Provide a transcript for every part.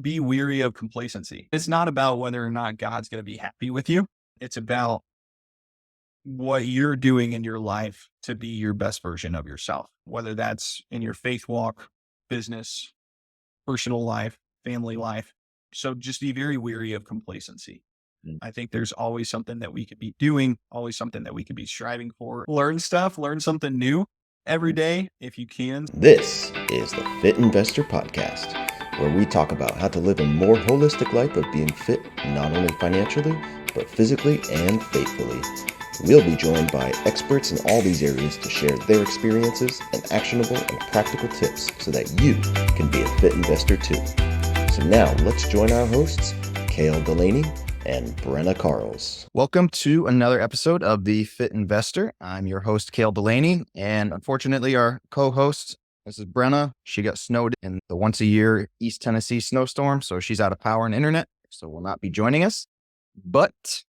be weary of complacency. It's not about whether or not God's going to be happy with you. It's about what you're doing in your life to be your best version of yourself, whether that's in your faith walk, business, personal life, family life. So just be very weary of complacency. I think there's always something that we could be doing, always something that we could be striving for. Learn something new every day if you can. This is the Fit Investor Podcast, where we talk about how to live a more holistic life of being fit, not only financially, but physically and faithfully. We'll be joined by experts in all these areas to share their experiences and actionable and practical tips so that you can be a fit investor too. So now let's join our hosts, Kahla Delaney and Brenna Carls. Welcome to another episode of The Fit Investor. I'm your host, Kahla Delaney, and unfortunately our co-host, this is Brenna. She got snowed in the once a year East Tennessee snowstorm, so she's out of power and internet, so will not be joining us. But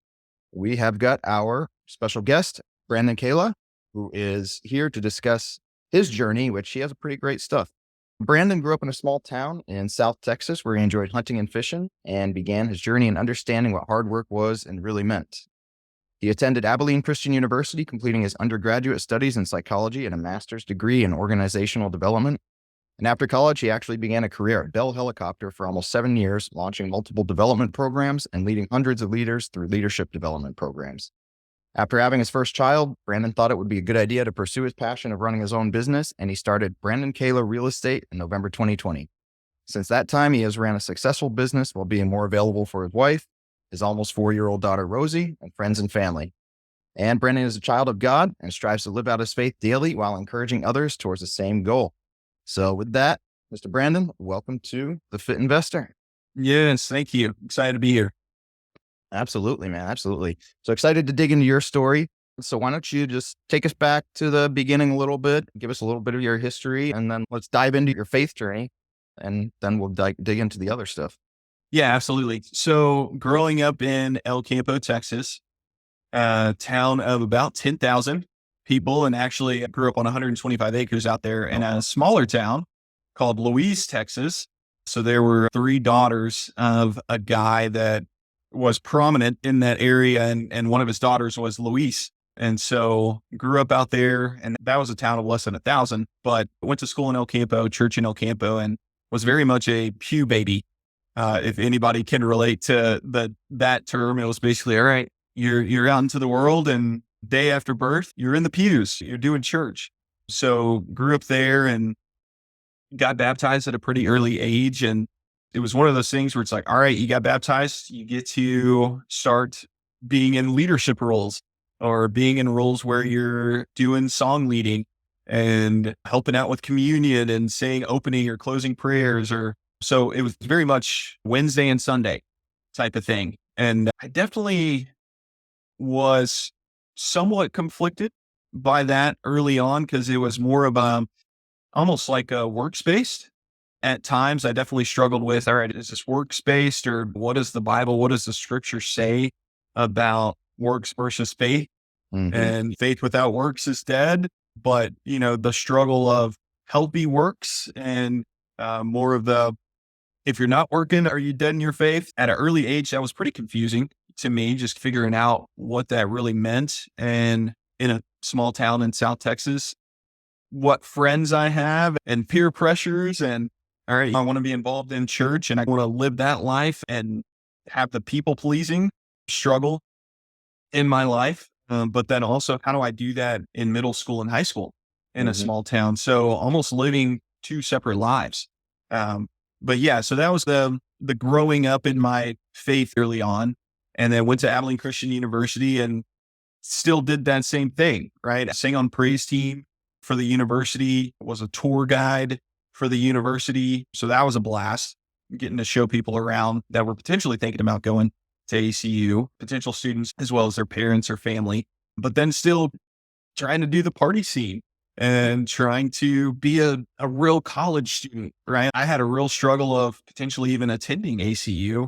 we have got our special guest, Brandon Kahla, who is here to discuss his journey, which he has pretty great stuff. Brandon grew up in a small town in South Texas where he enjoyed hunting and fishing and began his journey in understanding what hard work was and really meant. He attended Abilene Christian University, completing his undergraduate studies in psychology and a master's degree in organizational development. And after college, he actually began a career at Bell Helicopter for almost 7 years, launching multiple development programs and leading hundreds of leaders through leadership development programs. After having his first child, Brandon thought it would be a good idea to pursue his passion of running his own business, and he started Brandon Kahla Real Estate in November 2020. Since that time, he has ran a successful business while being more available for his wife, his almost 4-year-old daughter, Rosie, and friends and family. And Brandon is a child of God and strives to live out his faith daily while encouraging others towards the same goal. So with that, Mr. Brandon, welcome to The Fit Investor. Yes, thank you. Excited to be here. Absolutely, man. Absolutely. So excited to dig into your story. So why don't you just take us back to the beginning a little bit, give us a little bit of your history, and then let's dive into your faith journey, and then we'll dig into the other stuff. Yeah, absolutely. So growing up in Campo, Texas, a town of about 10,000 people, and actually I grew up on 125 acres out there in a smaller town called Louise, Texas. So there were 3 daughters of a guy that was prominent in that area, and one of his daughters was Luis. And so grew up out there, and that was a town of less than 1,000, but went to school in El Campo, church in El Campo, and was very much a pew baby. If anybody can relate to that term, it was basically, all right, you're out into the world, and day after birth, you're in the pews, you're doing church. So grew up there and got baptized at a pretty early age. And it was one of those things where it's like, all right, you got baptized, you get to start being in leadership roles or being in roles where you're doing song leading and helping out with communion and saying opening or closing prayers. So it was very much Wednesday and Sunday type of thing. And I definitely was somewhat conflicted by that early on because it was more of almost like a works-based. At times, I definitely struggled with, all right, is this works-based, or what does the Bible, what does the scripture say about works versus faith? Mm-hmm. And faith without works is dead. But, the struggle of healthy works and more of the, if you're not working, are you dead in your faith? At an early age, that was pretty confusing to me, just figuring out what that really meant. And in a small town in South Texas, what friends I have and peer pressures and, all right, I want to be involved in church and I want to live that life and have the people pleasing struggle in my life. But then also, how do I do that in middle school and high school in a small town? So almost living 2 separate lives. But yeah, so that was the growing up in my faith early on, and then went to Abilene Christian University and still did that same thing, right? I sang on praise team for the university, was a tour guide for the university. So that was a blast, getting to show people around that were potentially thinking about going to ACU, potential students, as well as their parents or family, but then still trying to do the party scene and trying to be a real college student, right? I had a real struggle of potentially even attending ACU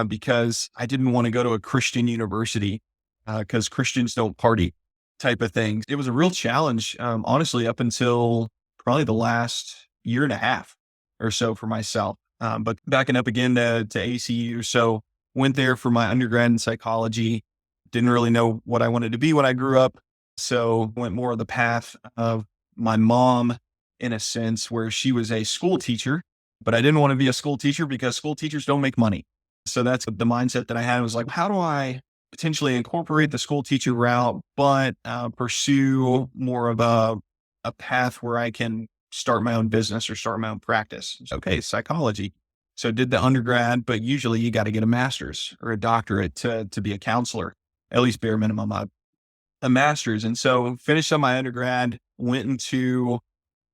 because I didn't want to go to a Christian university because Christians don't party type of thing. It was a real challenge, honestly, up until probably the last year and a half or so for myself. But backing up again to ACU. So went there for my undergrad in psychology. Didn't really know what I wanted to be when I grew up. So went more of the path of my mom in a sense where she was a school teacher, but I didn't want to be a school teacher because school teachers don't make money. So that's the mindset that I had was like, how do I potentially incorporate the school teacher route, but pursue more of a path where I can start my own business or start my own practice. Okay, psychology. So did the undergrad, but usually you got to get a master's or a doctorate to be a counselor, at least bare minimum, a master's. And so finished up my undergrad, went into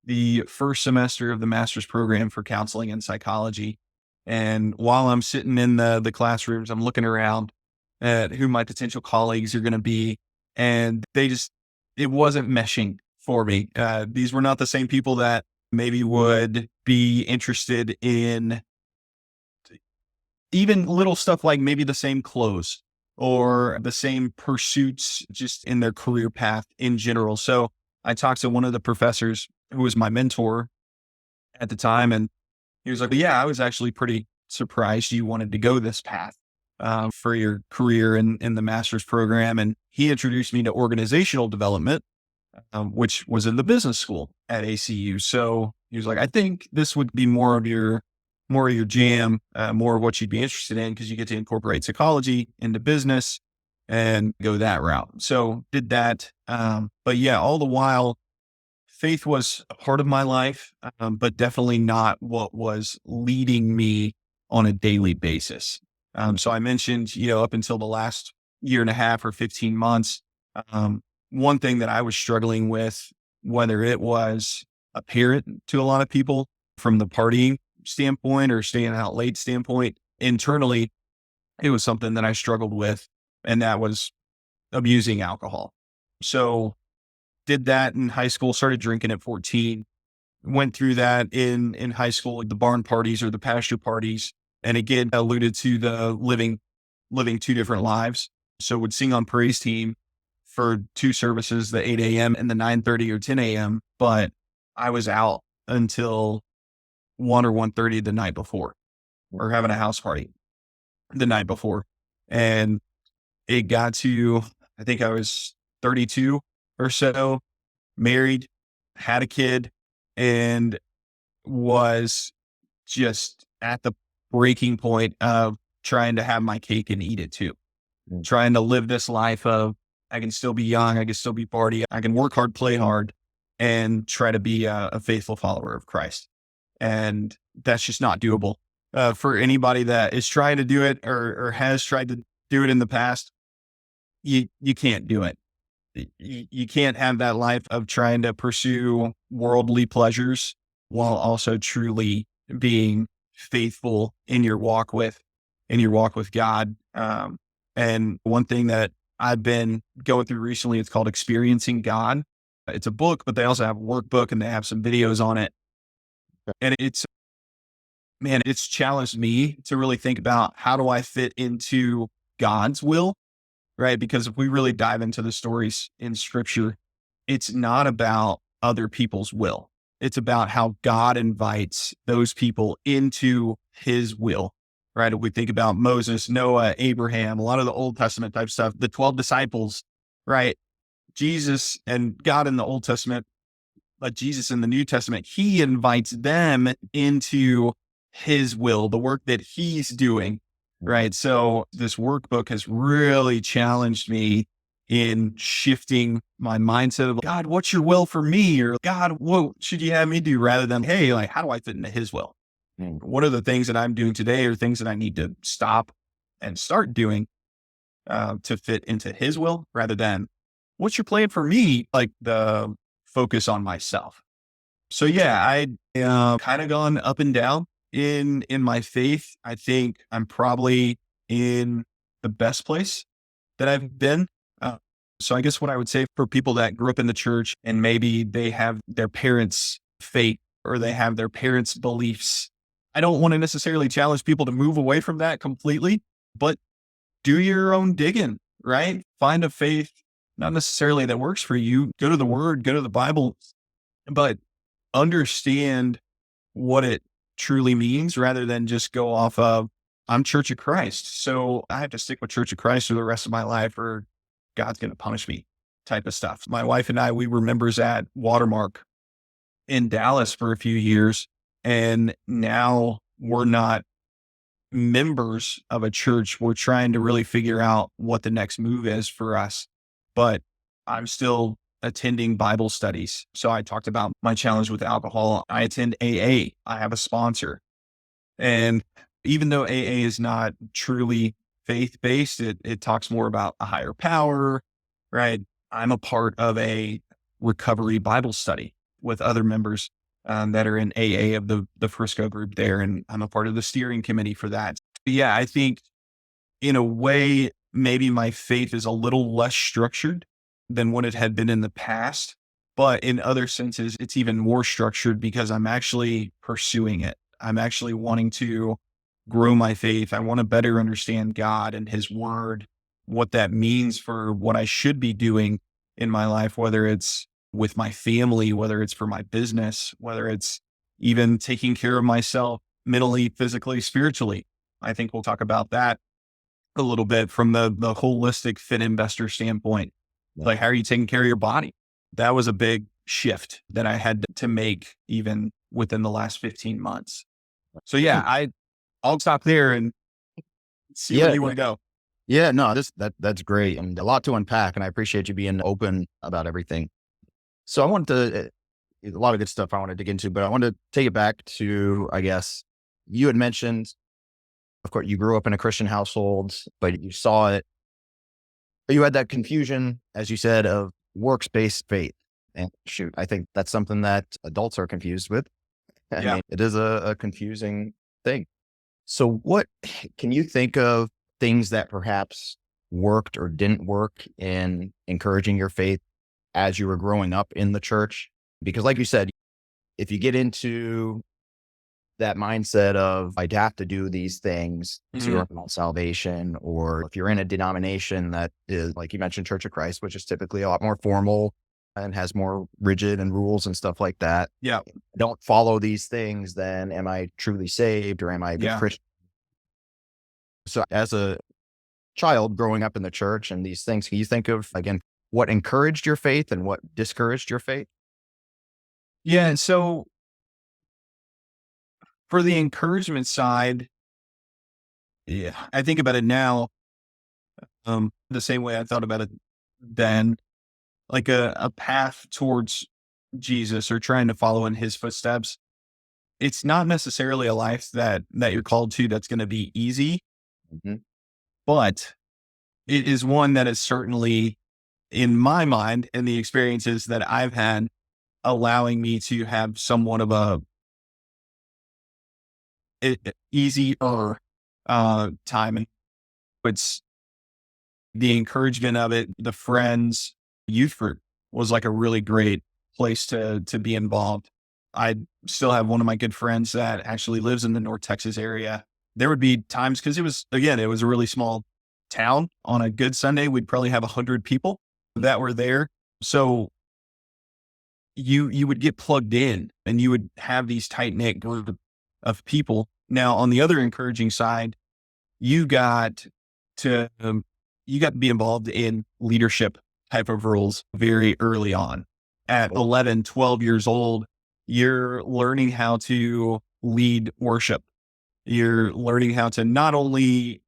the first semester of the master's program for counseling and psychology. And while I'm sitting in the classrooms, I'm looking around at who my potential colleagues are going to be. And it wasn't meshing for me. These were not the same people that maybe would be interested in even little stuff like maybe the same clothes or the same pursuits just in their career path in general. So I talked to one of the professors who was my mentor at the time, and he was like, yeah, I was actually pretty surprised you wanted to go this path for your career in the master's program. And he introduced me to organizational development, which was in the business school at ACU. So he was like, I think this would be more of your jam, more of what you'd be interested in because you get to incorporate psychology into business and go that route. So did that. But yeah, all the while, faith was a part of my life, but definitely not what was leading me on a daily basis. So I mentioned, up until the last year and a half or 15 months, one thing that I was struggling with, whether it was apparent to a lot of people from the partying standpoint or staying out late standpoint, internally, it was something that I struggled with, and that was abusing alcohol. So did that in high school, started drinking at 14, went through that in high school, like the barn parties or the pasture parties. And again, alluded to the living two different lives. So would sing on praise team for two services, the 8 a.m. and the 9:30 or 10 a.m. But I was out until 1 or 1:30 the night before, or having a house party the night before. And it got to, I think I was 32 or so, married, had a kid, and was just at the breaking point of trying to have my cake and eat it too. Trying to live this life of, I can still be young, I can still be party, I can work hard, play hard, and try to be a faithful follower of Christ. And that's just not doable for anybody that is trying to do it or has tried to do it in the past. You can't do it. You can't have that life of trying to pursue worldly pleasures while also truly being faithful in your walk with God. And one thing that I've been going through recently, it's called Experiencing God. It's a book, but they also have a workbook and they have some videos on it. And it's challenged me to really think about, how do I fit into God's will? Right? Because if we really dive into the stories in scripture, it's not about other people's will. It's about how God invites those people into his will, right? If we think about Moses, Noah, Abraham, a lot of the Old Testament type stuff, the 12 disciples, right? Jesus and God in the Old Testament, but Jesus in the New Testament, he invites them into his will, the work that he's doing. Right. So this workbook has really challenged me in shifting my mindset of, God, what's your will for me? Or God, what should you have me do? Rather than, hey, like, how do I fit into his will? What are the things that I'm doing today or things that I need to stop and start doing to fit into his will, rather than what's your plan for me? Like the focus on myself. So yeah, I kind of gone up and down in my faith. I think I'm probably in the best place that I've been. So I guess what I would say for people that grew up in the church and maybe they have their parents' faith or they have their parents' beliefs, I don't want to necessarily challenge people to move away from that completely, but do your own digging, right? Find a faith, not necessarily that works for you. Go to the word, go to the Bible, but understand what it truly means rather than just go off of, I'm Church of Christ, so I have to stick with Church of Christ for the rest of my life or God's going to punish me type of stuff. My wife and I, we were members at Watermark in Dallas for a few years, and now we're not members of a church. We're trying to really figure out what the next move is for us, but I'm still attending Bible studies. So I talked about my challenge with alcohol. I attend AA. I have a sponsor. And even though AA is not truly faith-based, it talks more about a higher power, right? I'm a part of a recovery Bible study with other members that are in AA of the Frisco group there. And I'm a part of the steering committee for that. Yeah, I think in a way, maybe my faith is a little less structured than what it had been in the past. But in other senses, it's even more structured because I'm actually pursuing it. I'm actually wanting to grow my faith. I want to better understand God and his word, what that means for what I should be doing in my life, whether it's with my family, whether it's for my business, whether it's even taking care of myself mentally, physically, spiritually. I think we'll talk about that a little bit from the holistic fit investor standpoint. Yeah. Like, how are you taking care of your body? That was a big shift that I had to make even within the last 15 months. So yeah, I'll stop there and see where you want to go. Yeah, no, that's great. And a lot to unpack. And I appreciate you being open about everything. So I wanted to, a lot of good stuff I want to dig into, but I wanted to take it back to, I guess, you had mentioned, of course, you grew up in a Christian household, but you saw it. You had that confusion, as you said, of works-based faith. And shoot, I think that's something that adults are confused with. I Yeah. mean, it is a confusing thing. So what can you think of things that perhaps worked or didn't work in encouraging your faith as you were growing up in the church? Because like you said, if you get into that mindset of I'd have to do these things to earn my salvation, or if you're in a denomination that is, like you mentioned, Church of Christ, which is typically a lot more formal and has more rigid and rules and stuff like that. Yeah. Don't follow these things, then am I truly saved or am I a good Christian? So as a child growing up in the church and these things, can you think of, again, what encouraged your faith and what discouraged your faith? Yeah. And so for the encouragement side, yeah, I think about it now, the same way I thought about it then, like a path towards Jesus or trying to follow in his footsteps. It's not necessarily a life that you're called to that's going to be easy, Mhm. but it is one that is certainly, in my mind and the experiences that I've had, allowing me to have somewhat of a easier time. And it's the encouragement of it. The friends, youth group was like a really great place to be involved. I still have one of my good friends that actually lives in the North Texas area. There would be times, because it was a really small town. On a good Sunday, we'd probably have 100 people that were there. So you would get plugged in and you would have these tight knit group of people. Now, on the other encouraging side, you got to be involved in leadership type of roles very early on. At 11, 12 years old, you're learning how to lead worship. You're learning how to not only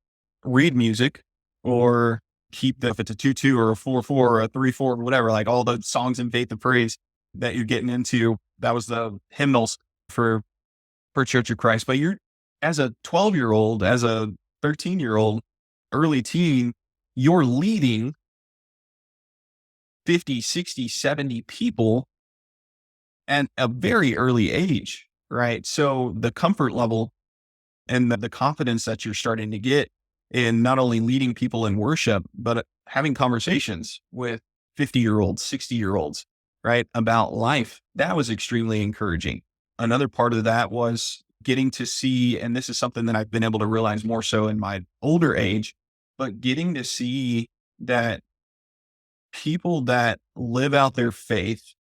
read music or keep if it's a 2-2 or a 4-4 or a 3-4, whatever, like all the songs in faith and praise that you're getting into. That was the hymnals for Church of Christ. But you're, as a 12-year-old, as a 13-year-old, early teen, you're leading 50, 60, 70 people at a very early age, right? So the comfort level and the confidence that you're starting to get in not only leading people in worship, but having conversations with 50-year-olds, 60-year-olds, right, about life, that was extremely encouraging. Another part of that was getting to see, and this is something that I've been able to realize more so in my older age, but getting to see that people that live out their faith,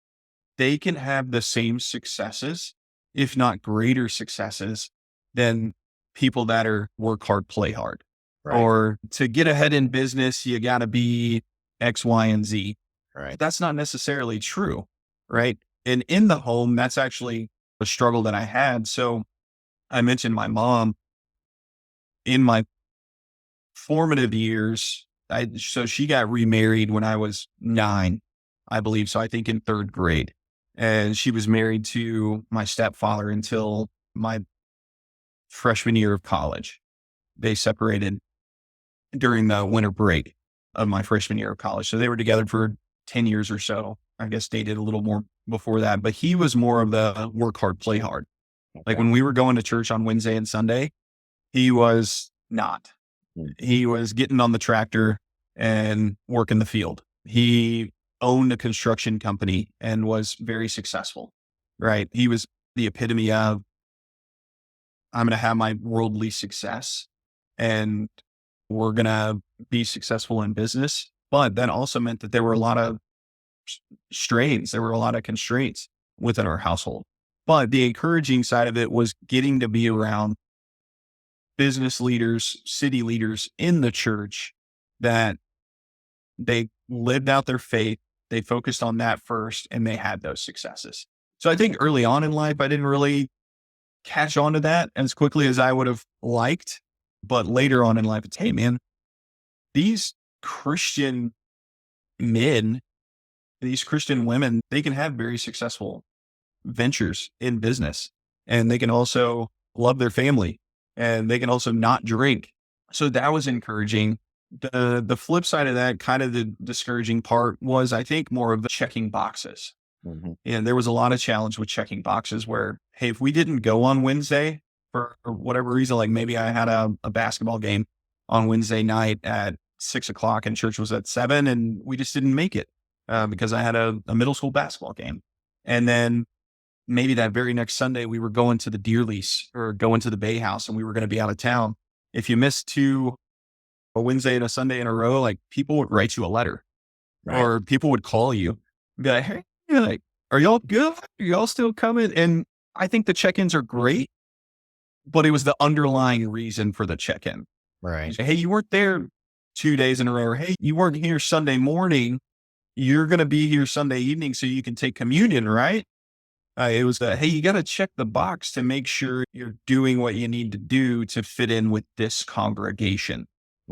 they can have the same successes if not greater successes than people that are work hard, play hard. Right. Or to get ahead in business, you got to be X, Y, and Z. Right. That's not necessarily true. Right. And in the home, that's actually a struggle that I had. So I mentioned my mom in my formative years. So she got remarried when I was 9, I believe. So I think in 3rd grade. And she was married to my stepfather until my freshman year of college. They separated during the winter break of my freshman year of college. So they were together for 10 years or so. I guess dated a little more before that, but he was more of the work hard, play hard. Like when we were going to church on Wednesday and Sunday, he was not. He was getting on the tractor and working the field. He owned a construction company and was very successful, right? He was the epitome of, I'm going to have my worldly success and we're going to be successful in business. But that also meant that there were a lot of strains. There were a lot of constraints within our household. But the encouraging side of it was getting to be around business leaders, city leaders in the church that they lived out their faith. They focused on that first and they had those successes. So I think early on in life, I didn't really catch on to that as quickly as I would have liked. But later on in life, it's, hey, man, these Christian men, these Christian women, they can have very successful ventures in business, and they can also love their family, and they can also not drink. So that was encouraging. The flip side of that, kind of the discouraging part, was I think more of the checking boxes. And there was a lot of challenge with checking boxes where, hey, if we didn't go on Wednesday for whatever reason, like maybe I had a basketball game on Wednesday night at 6:00 and church was at 7, and we just didn't make it because I had a middle school basketball game. And then maybe that very next Sunday, we were going to the deer lease or going to the Bay House and we were going to be out of town. If you missed a Wednesday and a Sunday in a row, like people would write you a letter or people would call you and be like, hey, like, are y'all good? Are y'all still coming? And I think the check-ins are great, but it was the underlying reason for the check-in. Right. Hey, you weren't there 2 days in a row. Or, hey, you weren't here Sunday morning. You're going to be here Sunday evening so you can take communion, right? It was hey, you got to check the box to make sure you're doing what you need to do to fit in with this congregation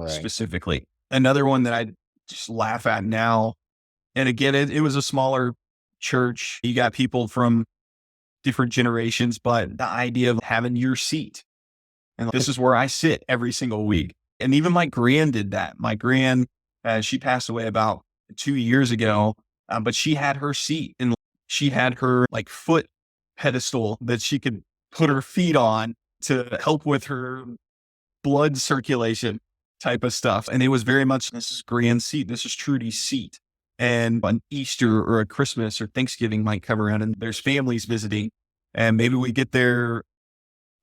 specifically. Another one that I just laugh at now. And again, it was a smaller church. You got people from different generations, but the idea of having your seat. And this is where I sit every single week. And even my gran did that. My gran, she passed away about 2 years ago, but she had her seat and she had her like foot pedestal that she could put her feet on to help with her blood circulation type of stuff. And it was very much, this is Gran's seat. This is Trudy's seat. And on Easter or a Christmas or Thanksgiving might come around and there's families visiting. And maybe we get there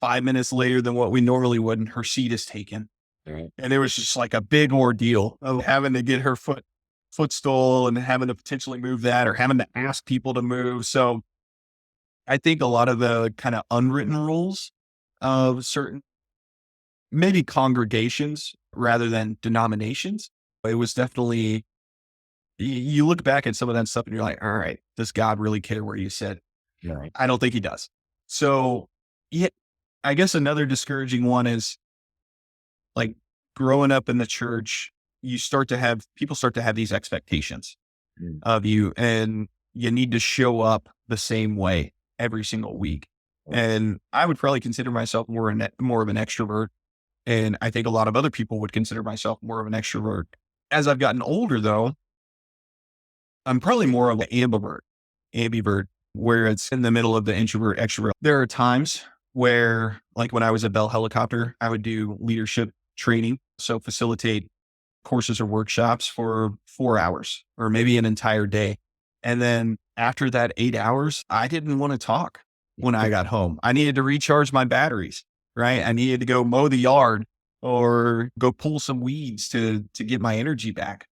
5 minutes later than what we normally would, and her seat is taken. Right. And it was just like a big ordeal of having to get her footstool and having to potentially move that or having to ask people to move. So I think a lot of the kind of unwritten rules of certain, maybe congregations rather than denominations, it was definitely, you look back at some of that stuff and you're like, all right, does God really care where you sit? Right. I don't think he does. So yeah, I guess another discouraging one is like growing up in the church, people start to have these expectations of you, and you need to show up the same way every single week. And I would probably consider myself more of an extrovert. And I think a lot of other people would consider myself more of an extrovert. As I've gotten older though, I'm probably more of an ambivert, where it's in the middle of the introvert extrovert. There are times where, like when I was at Bell Helicopter, I would do leadership training. So facilitate courses or workshops for 4 hours or maybe an entire day. And then after that 8 hours, I didn't want to talk when I got home. I needed to recharge my batteries, right? I needed to go mow the yard or go pull some weeds to get my energy back.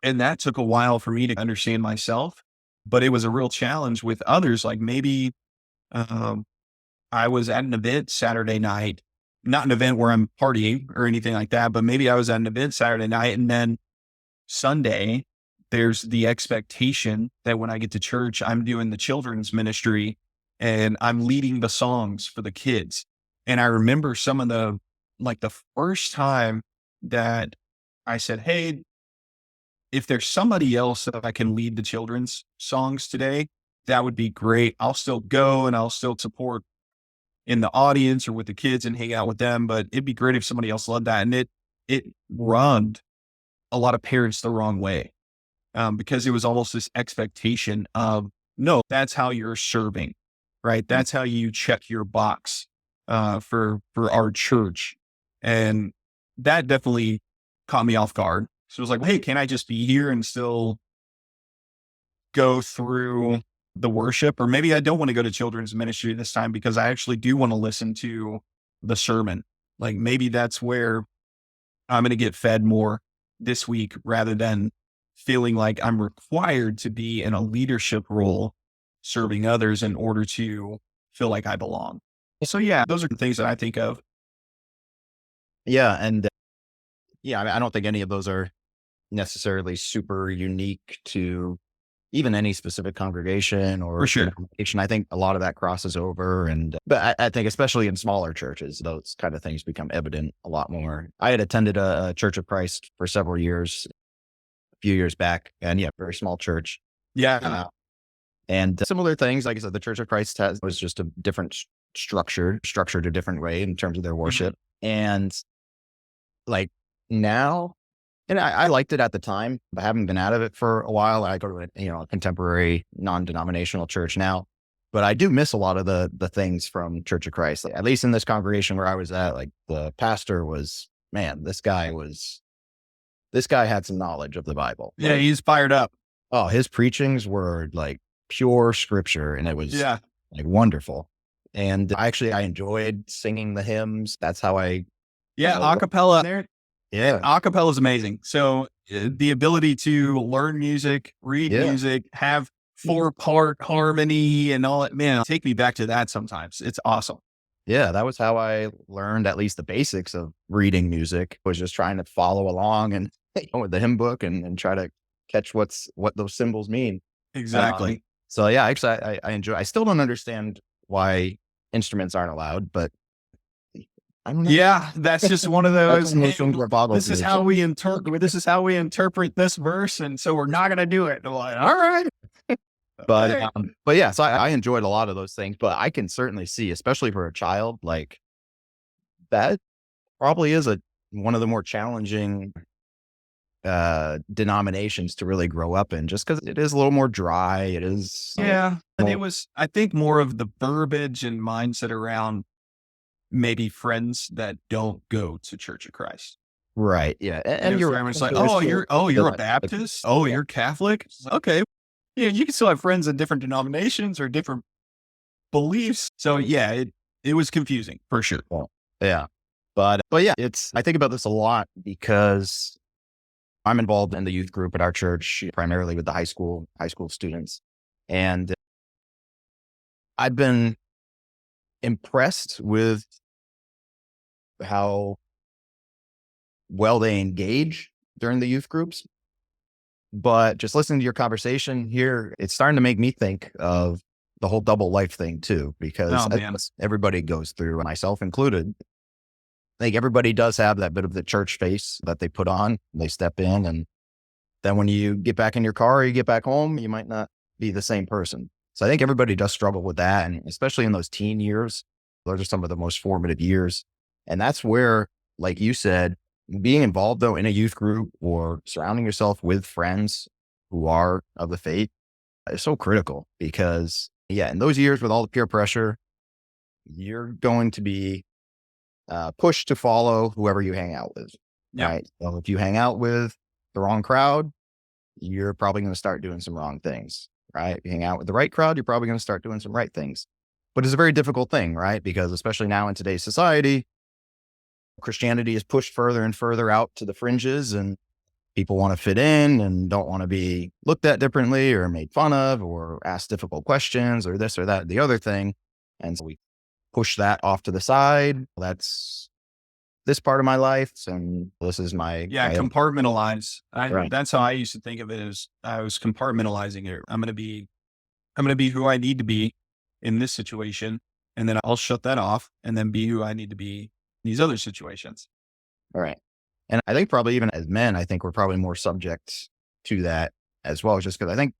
And that took a while for me to understand myself, but it was a real challenge with others. Like maybe I was at an event Saturday night, not an event where I'm partying or anything like that, but maybe I was at an event Saturday night, and then Sunday, there's the expectation that when I get to church, I'm doing the children's ministry and I'm leading the songs for the kids. And I remember some of the first time that I said, "Hey, if there's somebody else that I can lead the children's songs today, that would be great. I'll still go and I'll still support in the audience or with the kids and hang out with them. But it'd be great if somebody else led that." And it rubbed a lot of parents the wrong way, because it was almost this expectation of, no, that's how you're serving, right? That's how you check your box for our church. And that definitely caught me off guard. So it was like, hey, can I just be here and still go through the worship? Or maybe I don't want to go to children's ministry this time because I actually do want to listen to the sermon. Like maybe that's where I'm going to get fed more this week rather than feeling like I'm required to be in a leadership role serving others in order to feel like I belong. So yeah, those are the things that I think of. Yeah. And yeah, I mean, I don't think any of those are necessarily super unique to even any specific congregation or For sure. denomination. I think a lot of that crosses over. But I think especially in smaller churches, those kind of things become evident a lot more. I had attended a Church of Christ for several years, a few years back, and yeah, very small church. Yeah. And similar things, like I said, the Church of Christ was just a different structured a different way in terms of their worship. And like now, and I liked it at the time, but I haven't been out of it for a while. I go to a contemporary non-denominational church now, but I do miss a lot of the things from Church of Christ. Like, at least in this congregation where I was at, like the pastor was, man, this guy had some knowledge of the Bible. Yeah. He's fired up. Oh, his preachings were like pure scripture, and it was like wonderful. And I enjoyed singing the hymns. That's how a cappella there. Yeah. Acapella is amazing. So the ability to learn music, read music, have 4-part harmony and all that, man, take me back to that sometimes. It's awesome. Yeah. That was how I learned at least the basics of reading music, was just trying to follow along and with the hymn book and try to catch what those symbols mean. Exactly. So yeah, actually I still don't understand why instruments aren't allowed, but I don't know. Yeah, that's just one of those. This is how we interpret this verse, and so we're not going to do it. I'm like, all right. But yeah, so I enjoyed a lot of those things. But I can certainly see, especially for a child, like that probably is one of the more challenging denominations to really grow up in, just because it is a little more dry. It is. Yeah, and it was, I think, more of the verbiage and mindset around maybe friends that don't go to Church of Christ. Right. Yeah. And you're like, you're a Baptist. Oh, you're Catholic. Okay. Yeah. You can still have friends in different denominations or different beliefs. So yeah, it was confusing for sure. Yeah. But yeah, I think about this a lot because I'm involved in the youth group at our church, primarily with the high school students. And I've been impressed with how well they engage during the youth groups. But just listening to your conversation here, it's starting to make me think of the whole double life thing too, because everybody goes through, myself included. I think everybody does have that bit of the church face that they put on. They step in, and then when you get back in your car or you get back home, you might not be the same person. So I think everybody does struggle with that. And especially in those teen years, those are some of the most formative years. And that's where, like you said, being involved though in a youth group or surrounding yourself with friends who are of the faith is so critical, because in those years with all the peer pressure, you're going to be pushed to follow whoever you hang out with. Right. So if you hang out with the wrong crowd, you're probably going to start doing some wrong things. Right. If you hang out with the right crowd, you're probably going to start doing some right things. But it's a very difficult thing, right? Because especially now in today's society, Christianity is pushed further and further out to the fringes, and people want to fit in and don't want to be looked at differently or made fun of or asked difficult questions or this or that, the other thing. And so we push that off to the side. That's this part of my life, and this is my compartmentalize. right. That's how I used to think of it, as I was compartmentalizing it. I'm going to be who I need to be in this situation. And then I'll shut that off and then be who I need to be in these other situations. All right. And I think probably even as men, I think we're probably more subject to that as well, just because I think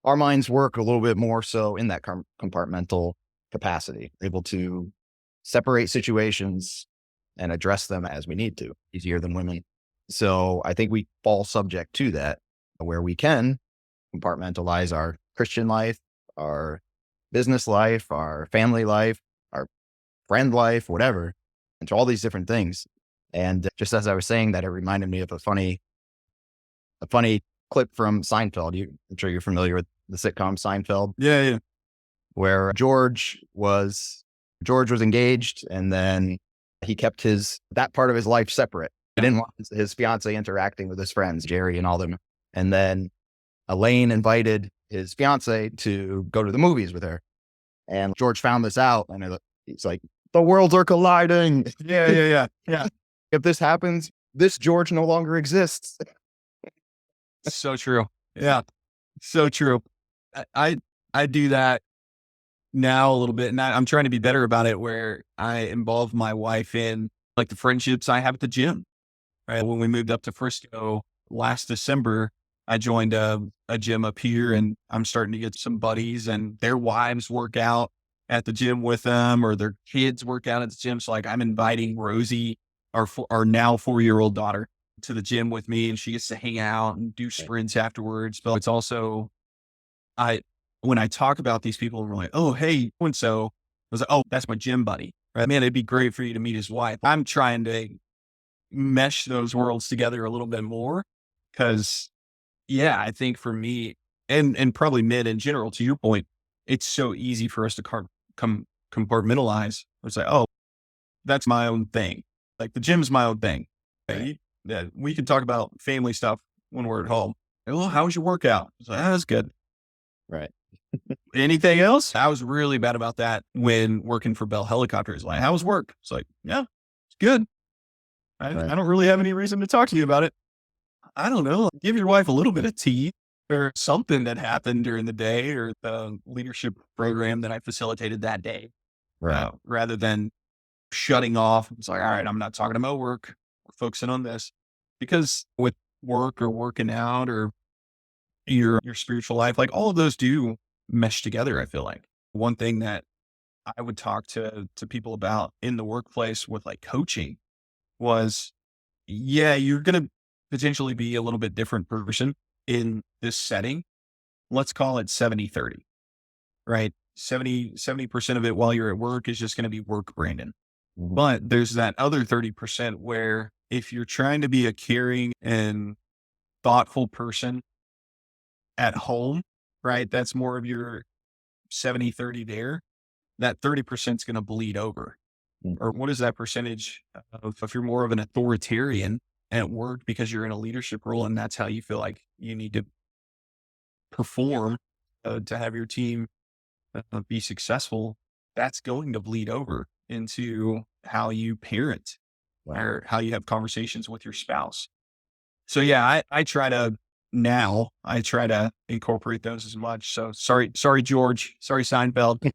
our minds work a little bit more so in that compartmental capacity, able to separate situations and address them as we need to, easier than women. So I think we fall subject to that, where we can compartmentalize our Christian life, our business life, our family life, our friend life, whatever, into all these different things. And just as I was saying that, it reminded me of a funny clip from Seinfeld. I'm sure you're familiar with the sitcom Seinfeld. Yeah. Where George was engaged, and then he kept that part of his life separate. He didn't want his fiance interacting with his friends, Jerry and all them. And then Elaine invited his fiance to go to the movies with her. And George found this out, and he's like, the worlds are colliding. Yeah. If this happens, this George no longer exists. So true. Yeah. So true. I do that now a little bit, and I'm trying to be better about it, where I involve my wife in like the friendships I have at the gym. Right. When we moved up to Frisco last December, I joined a gym up here, and I'm starting to get some buddies, and their wives work out at the gym with them, or their kids work out at the gym. So like I'm inviting Rosie, our now 4-year-old daughter, to the gym with me, and she gets to hang out and do sprints afterwards. But it's also, when I talk about these people, and we're like, oh, hey, so I was like, oh, that's my gym buddy, right? Man, it'd be great for you to meet his wife. I'm trying to mesh those worlds together a little bit more, because I think for me, and probably men in general, to your point, it's so easy for us to compartmentalize. It's like, oh, that's my own thing. Like the gym's my own thing. Right? Yeah, we can talk about family stuff when we're at home. Well, how was your workout? It's like, that's good. Right. Anything else? I was really bad about that when working for Bell Helicopters. Like, how was work? It's like, yeah, it's good. I don't really have any reason to talk to you about it. I don't know. Give your wife a little bit of tea or something that happened during the day, or the leadership program that I facilitated that day. Right. Rather than shutting off. It's like, all right, I'm not talking about work. We're focusing on this. Because with work or working out or your spiritual life, like all of those do mesh together, I feel like. One thing that I would talk to people about in the workplace with like coaching was, you're going to potentially be a little bit different person in this setting. Let's call it 70-30, right? 70% of it while you're at work is just going to be work, Brandon. Mhm. But there's that other 30% where if you're trying to be a caring and thoughtful person at home, right? That's more of your 70-30 there. That 30% is going to bleed over. Mhm. Or what is that percentage of, if you're more of an authoritarian at work because you're in a leadership role and that's how you feel like you need to perform to have your team be successful, that's going to bleed over into how you parent or how you have conversations with your spouse. So I try to incorporate those as much. So sorry, George, sorry, Seinfeld.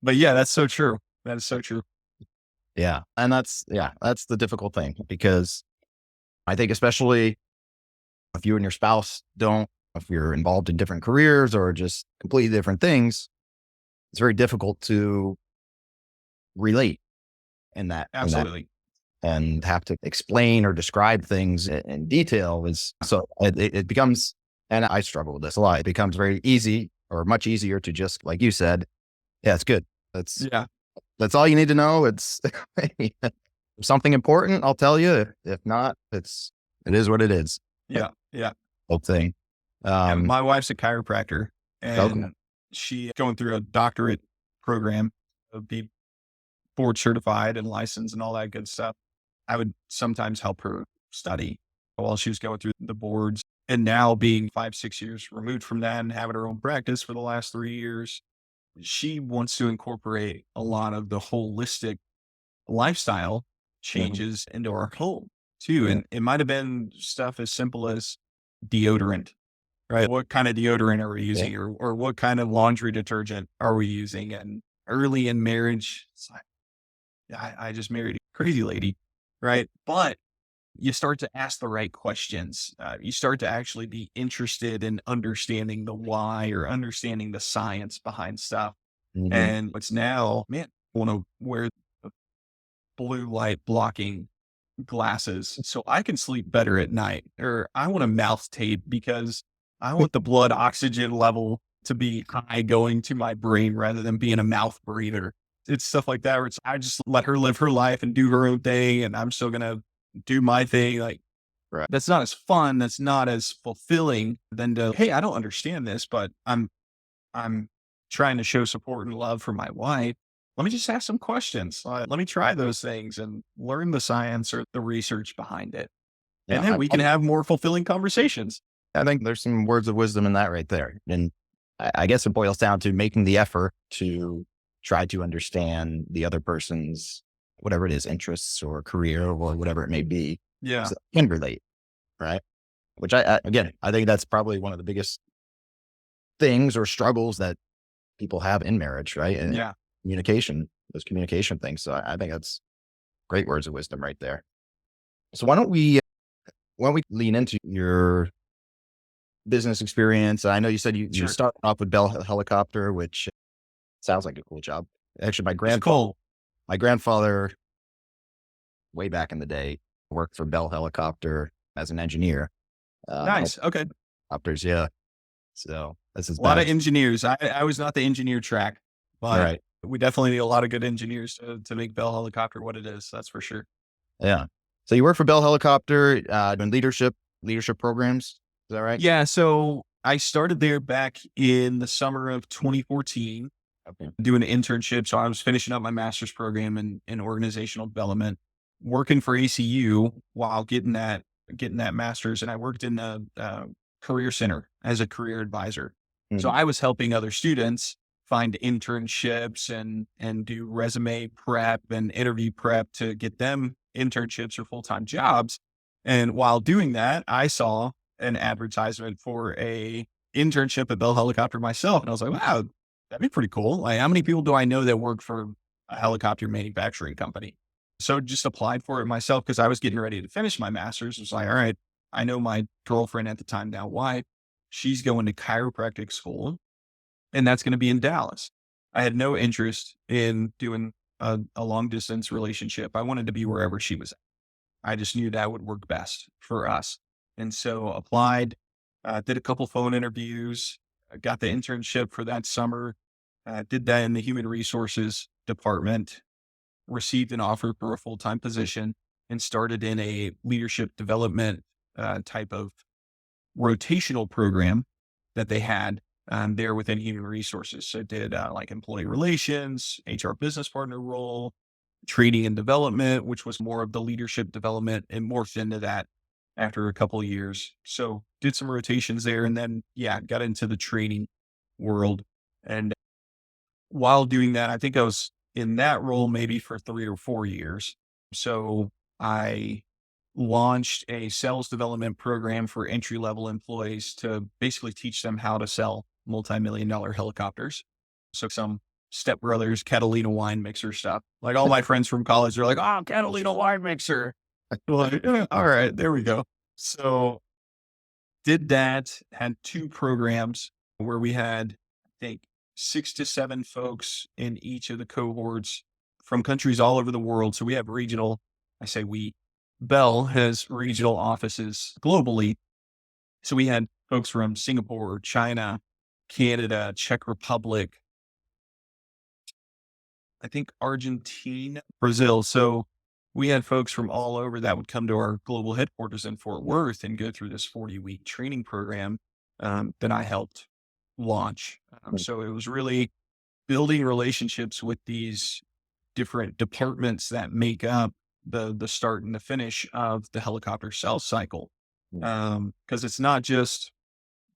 But yeah, that's so true. That is so true. Yeah. And that's the difficult thing, because I think especially if you and your spouse if you're involved in different careers or just completely different things, it's very difficult to relate in that. Absolutely. And have to explain or describe things in detail so it becomes, and I struggle with this a lot. It becomes very easy, or much easier, to just, like you said, yeah, it's good. That's all you need to know. It's something important, I'll tell you. If not, it is what it is. Yeah. Whole thing. My wife's a chiropractor, and Okay. she going through a doctorate program to be board certified and licensed and all that good stuff. I would sometimes help her study while she was going through the boards. And now being 5-6 years removed from that and having her own practice for the last 3 years, she wants to incorporate a lot of the holistic lifestyle changes into our home too. Yeah. And it might have been stuff as simple as deodorant, right? What kind of deodorant are we Yeah. using, or what kind of laundry detergent are we using? And early in marriage, it's like, I just married a crazy lady, right? But you start to ask the right questions. You start to actually be interested in understanding the why or understanding the science behind stuff. Mhm. And it's now, man, I want to wear the blue light blocking glasses so I can sleep better at night. Or I want a mouth tape because I want the blood oxygen level to be high going to my brain rather than being a mouth breather. It's stuff like that where it's, I just let her live her life and do her own thing. And I'm still going to do my thing. Like, Right. that's not as fun. That's not as fulfilling than to, hey, I don't understand this, but I'm trying to show support and love for my wife. Let me just ask some questions. Let me try those things and learn the science or the research behind it. And Yeah. then we can have more fulfilling conversations. I think there's some words of wisdom in that right there. And I guess it boils down to making the effort to try to understand the other person's, whatever it is, interests or career or whatever it may be, Yeah. so they can relate. Right. Which again, I think that's probably one of the biggest things or struggles that people have in marriage, right? And Yeah. communication, those communication things. So I think that's great words of wisdom right there. So why don't we lean into your business experience? I know you said you Sure. started off with Bell Helicopter, which sounds like a cool job. Actually, It's cool. my grandfather, way back in the day, worked for Bell Helicopter as an engineer. Nice. Okay. Helicopters, yeah. So this is A lot of back. engineers. I was not the engineer track, All but right. we definitely need a lot of good engineers to make Bell Helicopter what it is. That's for sure. Yeah. So you work for Bell Helicopter, doing leadership programs. Is that right? Yeah. So I started there back in the summer of 2014. Okay. Doing an internship. So I was finishing up my master's program in organizational development, working for ACU while getting that master's. And I worked in the career center as a career advisor. So Mhm. I was helping other students find internships and do resume prep and interview prep to get them internships or full-time jobs. And while doing that, I saw an advertisement for a internship at Bell Helicopter myself. And I was like, wow, that'd be pretty cool. Like, how many people do I know that work for a helicopter manufacturing company? So just applied for it myself because I was getting ready to finish my master's. It was like, all right, I know my girlfriend at the time, now wife, she's going to chiropractic school, and that's going to be in Dallas. I had no interest in doing a long distance relationship. I wanted to be wherever she was at. I just knew that would work best for us. And so applied, did a couple phone interviews, got the internship for that summer, did that in the human resources department, received an offer for a full-time position, and started in a leadership development type of rotational program that they had there within human resources. So did like employee relations, HR business partner role, training and development, which was more of the leadership development, and morphed into that after a couple of years. So did some rotations there, and then, yeah, got into the training world. And while doing that, I think I was in that role maybe for 3 or 4 years. So I launched a sales development program for entry level employees to basically teach them how to sell multi-million dollar helicopters. So some Step Brothers Catalina wine mixer stuff. Like all my friends from college are like, oh, Catalina wine mixer. Like, all right, there we go. So did that, had two programs where we had, I think, 6 to 7 folks in each of the cohorts from countries all over the world. So we have regional, I say we, Bell has regional offices globally. So we had folks from Singapore, China, Canada, Czech Republic, I think Argentina, Brazil. So we had folks from all over that would come to our global headquarters in Fort Worth and go through this 40-week training program that I helped launch. So it was really building relationships with these different departments that make up the start and the finish of the helicopter sales cycle. Because it's not just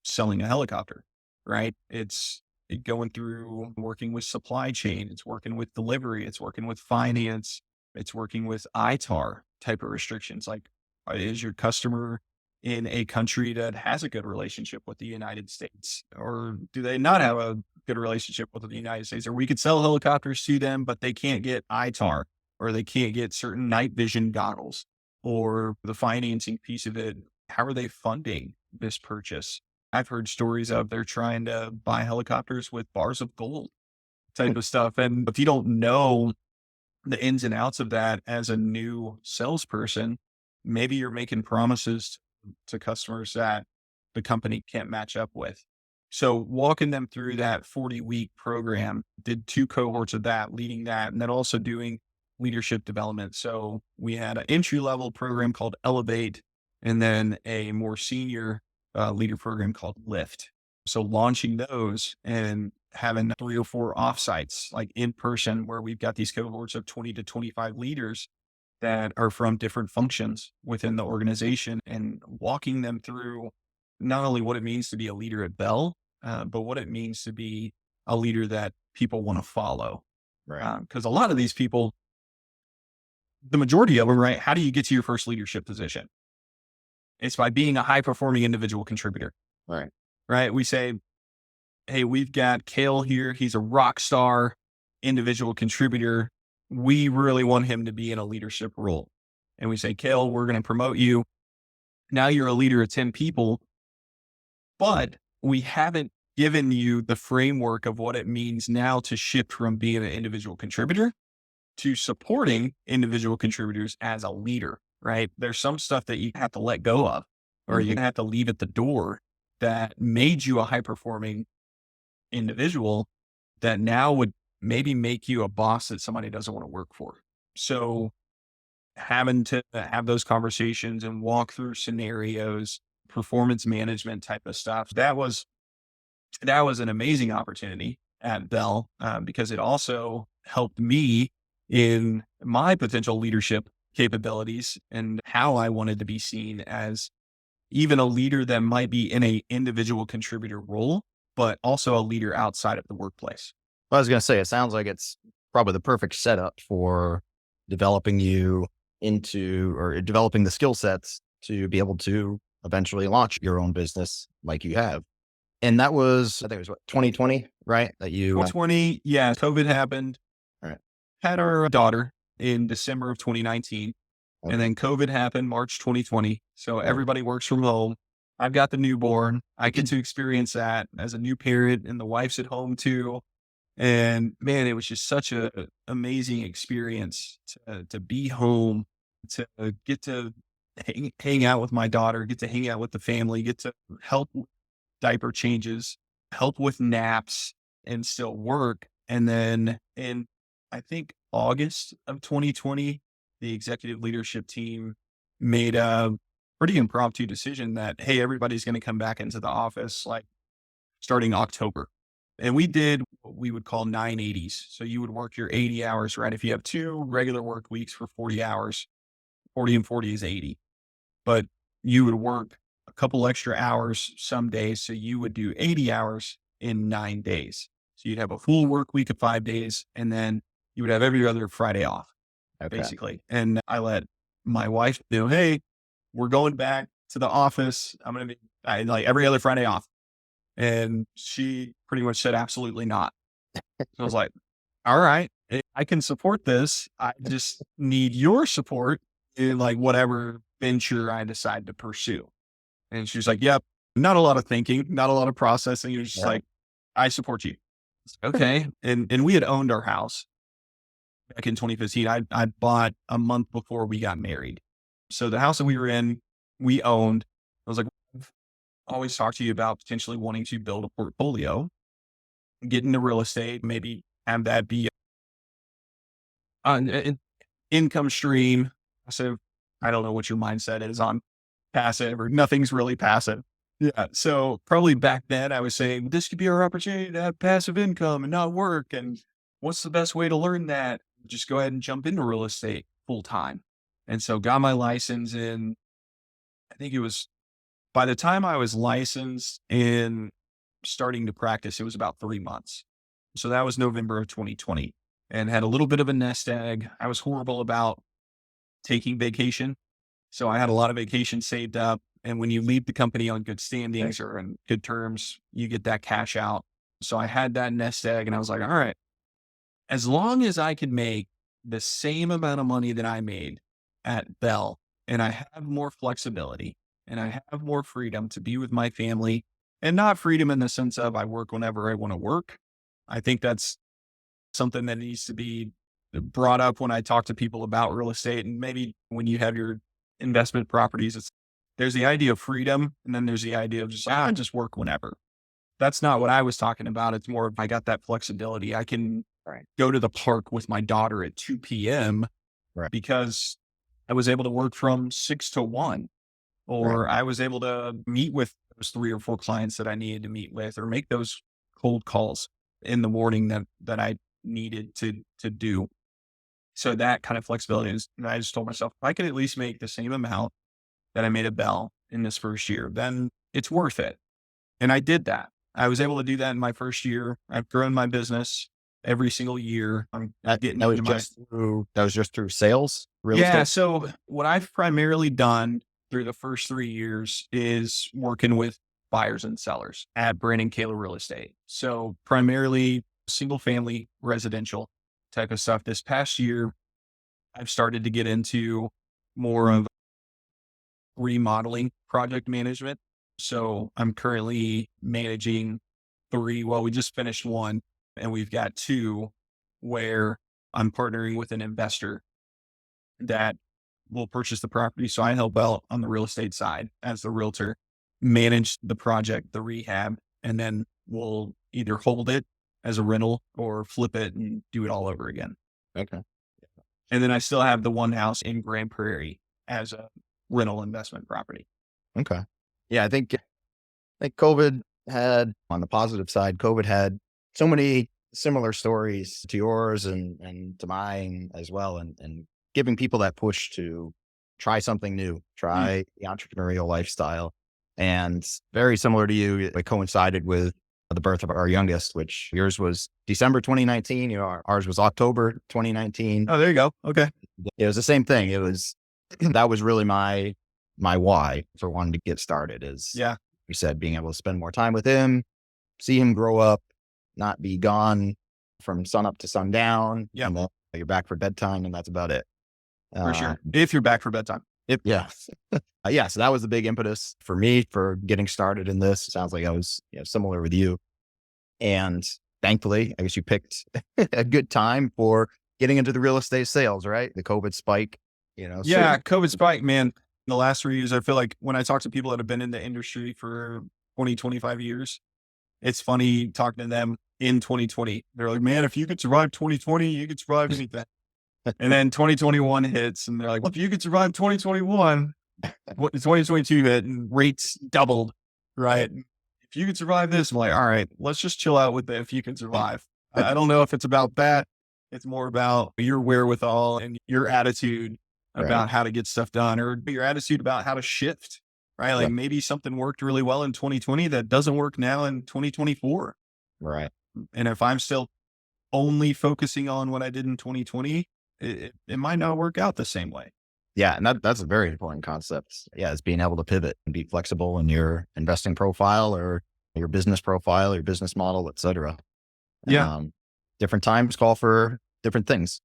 selling a helicopter, right? It's going through working with supply chain. It's working with delivery. It's working with finance. It's working with ITAR type of restrictions. Like, is your customer in a country that has a good relationship with the United States, or do they not have a good relationship with the United States? Or we could sell helicopters to them, but they can't get ITAR, or they can't get certain night vision goggles, or the financing piece of it. How are they funding this purchase? I've heard stories of they're trying to buy helicopters with bars of gold type of stuff. And if you don't know the ins and outs of that as a new salesperson, maybe you're making promises to customers that the company can't match up with. So walking them through that 40-week program, did 2 cohorts of that, leading that, and then also doing leadership development. So we had an entry level program called Elevate, and then a more senior leader program called Lift. So launching those and having 3 or 4 offsites, like in person, where we've got these cohorts of 20 to 25 leaders that are from different functions within the organization, and walking them through not only what it means to be a leader at Bell, but what it means to be a leader that people want to follow. Right. Because a lot of these people, the majority of them, right? How do you get to your first leadership position? It's by being a high performing individual contributor, Right. right? We say, hey, we've got Kale here. He's a rock star individual contributor. We really want him to be in a leadership role. And we say, Kale, we're going to promote you. Now you're a leader of 10 people, but we haven't given you the framework of what it means now to shift from being an individual contributor to supporting individual contributors as a leader, right? There's some stuff that you have to let go of, or you have to leave at the door that made you a high performing individual that now would maybe make you a boss that somebody doesn't want to work for. So having to have those conversations and walk through scenarios, performance management type of stuff, that was an amazing opportunity at Bell, because it also helped me in my potential leadership capabilities and how I wanted to be seen as even a leader that might be in a individual contributor role, but also a leader outside of the workplace. I was going to say, it sounds like it's probably the perfect setup for developing you into, or developing the skill sets to be able to eventually launch your own business like you have. And that was, I think it was 2020, right? That you 2020, yeah, COVID happened. All right. Had our daughter in December of 2019. Okay. And then COVID happened March 2020. So everybody works from home. I've got the newborn. I get to experience that as a new parent, and the wife's at home too. And man, it was just such a amazing experience to be home, to get to hang out with my daughter, get to hang out with the family, get to help with diaper changes, help with naps, and still work. And then in, I think, August of 2020, the executive leadership team made a pretty impromptu decision that, hey, everybody's going to come back into the office like starting October. And we did what we would call 980s. So you would work your 80 hours, right? If you have 2 regular work weeks for 40 hours, 40 and 40 is 80. But you would work a couple extra hours some days. So you would do 80 hours in 9 days. So you'd have a full work week of 5 days, and then you would have every other Friday off, basically. And I let my wife know, hey, we're going back to the office. I'm going to be like every other Friday off. And she pretty much said, absolutely not. So I was like, all right, I can support this. I just need your support in like whatever venture I decide to pursue. And she was like, yep, not a lot of thinking, not a lot of processing. It was just like, I support you. Okay. And we had owned our house back in 2015. I bought a month before we got married. So the house that we were in, we owned. I was like, I've always talked to you about potentially wanting to build a portfolio, get into real estate, maybe have that be an income stream. So I don't know what your mindset is on passive, or nothing's really passive. Yeah. So probably back then I was saying this could be our opportunity to have passive income and not work. And what's the best way to learn that? Just go ahead and jump into real estate full time. And so got my license in, I think it was by the time I was licensed in starting to practice, it was about 3 months. So that was November of 2020, and had a little bit of a nest egg. I was horrible about taking vacation. So I had a lot of vacation saved up. And when you leave the company on good standings or in good terms, you get that cash out. So I had that nest egg and I was like, all right, as long as I can make the same amount of money that I made at Bell, and I have more flexibility and I have more freedom to be with my family, and not freedom in the sense of I work whenever I want to work. I think that's something that needs to be brought up when I talk to people about real estate. And maybe when you have your investment properties, there's the idea of freedom. And then there's the idea of just work whenever. That's not what I was talking about. It's more of I got that flexibility. I can go to the park with my daughter at 2 p.m. because I was able to work from 6 to 1, or I was able to meet with those 3 or 4 clients that I needed to meet with, or make those cold calls in the morning that I needed to do. So that kind of flexibility is, and I just told myself, if I could at least make the same amount that I made at Bell in this first year, then it's worth it. And I did that. I was able to do that in my first year. I've grown my business every single year. That was just through sales, real estate? So what I've primarily done through the first 3 years is working with buyers and sellers at Brandon Kahla Real Estate. So primarily single family residential type of stuff. This past year, I've started to get into more of remodeling project management. So I'm currently managing 3. Well, we just finished 1 and we've got 2 where I'm partnering with an investor that will purchase the property. So I help out on the real estate side as the realtor, manage the project, the rehab, and then we'll either hold it as a rental or flip it and do it all over again. Okay. And then I still have the 1 house in Grand Prairie as a rental investment property. Okay. Yeah. I think COVID had, on the positive side, COVID had so many similar stories to yours and to mine as well. And giving people that push to try something new, try the entrepreneurial lifestyle. And very similar to you, it coincided with the birth of our youngest, which yours was December 2019. Ours was October 2019. Oh, there you go. Okay. It was the same thing. That was really my why for wanting to get started is, you said, being able to spend more time with him, see him grow up, not be gone from sun up to sundown. Yeah. And then you're back for bedtime and that's about it. For sure. If you're back for bedtime. So that was the big impetus for me for getting started in this. It sounds like I was similar with you. And thankfully, I guess you picked a good time for getting into the real estate sales, right? The COVID spike, COVID spike, man. In the last 3 years, I feel like when I talk to people that have been in the industry for 20, 25 years, it's funny talking to them in 2020. They're like, man, if you could survive 2020, you could survive anything. And then 2021 hits and they're like, well, if you could survive 2021, 2022 hit and rates doubled, right? If you could survive this, I'm like, all right, let's just chill out with it if you can survive. I don't know if it's about that. It's more about your wherewithal and your attitude about how to get stuff done, or your attitude about how to shift, right? Like maybe something worked really well in 2020 that doesn't work now in 2024. Right. And if I'm still only focusing on what I did in 2020, it might not work out the same way. Yeah. And that's a very important concept. Yeah. It's being able to pivot and be flexible in your investing profile or your business profile, your business model, et cetera. Yeah. Different times call for different things.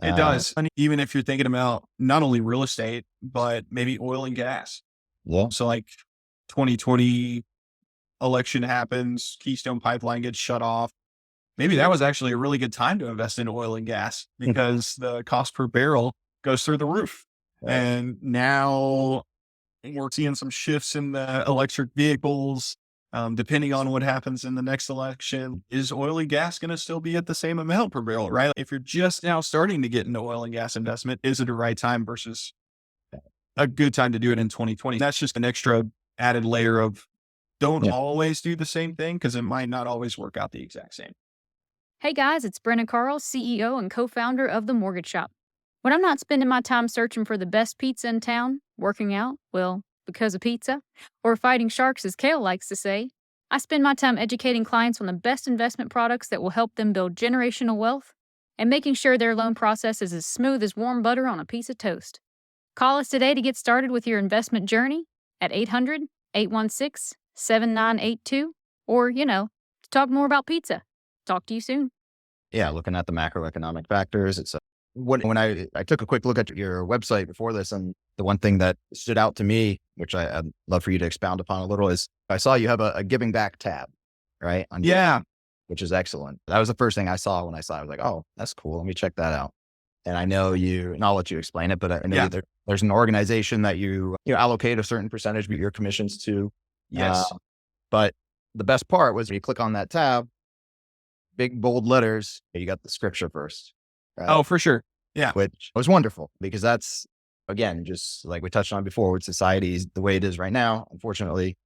It does. And even if you're thinking about not only real estate, but maybe oil and gas. Yeah. So like 2020 election happens, Keystone Pipeline gets shut off. Maybe that was actually a really good time to invest in oil and gas because the cost per barrel goes through the roof. Right. And now we're seeing some shifts in the electric vehicles. Depending on what happens in the next election, is oil and gas going to still be at the same amount per barrel, right? If you're just now starting to get into oil and gas investment, is it a right time versus a good time to do it in 2020? That's just an extra added layer of don't always do the same thing because it might not always work out the exact same. Hey guys, it's Brandon Kahla, CEO and co-founder of The Mortgage Shop. When I'm not spending my time searching for the best pizza in town, working out, because of pizza, or fighting sharks as Kale likes to say, I spend my time educating clients on the best investment products that will help them build generational wealth and making sure their loan process is as smooth as warm butter on a piece of toast. Call us today to get started with your investment journey at 800-816-7982 or, to talk more about pizza. Talk to you soon. Yeah, looking at the macroeconomic factors, when I took a quick look at your website before this, and the one thing that stood out to me, which I'd love for you to expound upon a little, is I saw you have a giving back tab, right? Yeah. Which is excellent. That was the first thing I saw when I saw it. I was like, oh, that's cool. Let me check that out. And I know and I'll let you explain it, but I know there's an organization that you allocate a certain percentage of your commissions to. Yes. But the best part was when you click on that tab, big bold letters, you got the scripture first. Right? Oh, for sure. Yeah. Which was wonderful because that's, again, just like we touched on before with society the way it is right now. Unfortunately,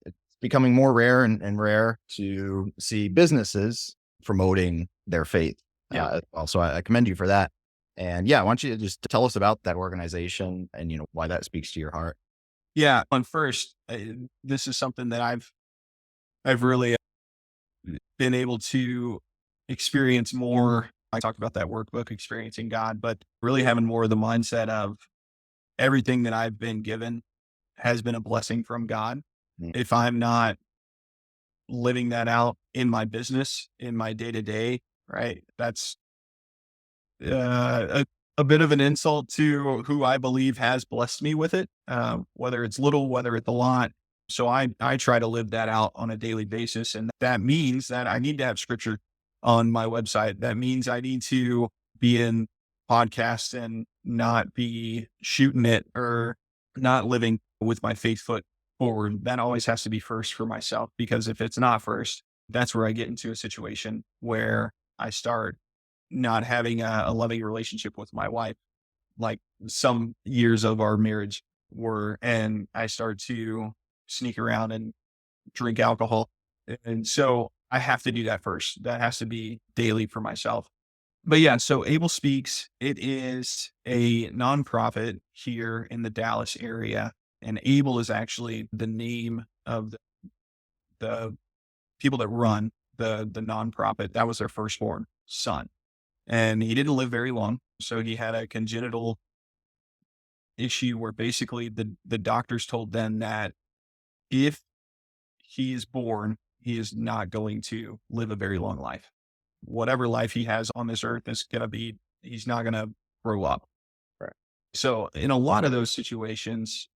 it's becoming more rare and rare to see businesses promoting their faith. Yeah. Also, I commend you for that. And why don't you just tell us about that organization and, why that speaks to your heart? Yeah. And first, this is something that I've really been able to experience more. I talked about that workbook, Experiencing God, but really having more of the mindset of everything that I've been given has been a blessing from God. If I'm not living that out in my business, in my day to day, right? That's a bit of an insult to who I believe has blessed me with it, whether it's little, whether it's a lot. So I try to live that out on a daily basis. And that means that I need to have scripture on my website. That means I need to be in podcasts and not be shooting it or not living with my faith foot forward. That always has to be first for myself, because if it's not first, that's where I get into a situation where I start not having a loving relationship with my wife, like some years of our marriage were, and I start to sneak around and drink alcohol. And so I have to do that first. That has to be daily for myself. But yeah, so Able Speaks, it is a nonprofit here in the Dallas area. And Able is actually the name of the people that run the nonprofit. That was their firstborn son. And he didn't live very long. So he had a congenital issue where basically the doctors told them that if he is born, he is not going to live a very long life. Whatever life he has on this earth is going to be, he's not going to grow up. Right. So in a lot of those situations,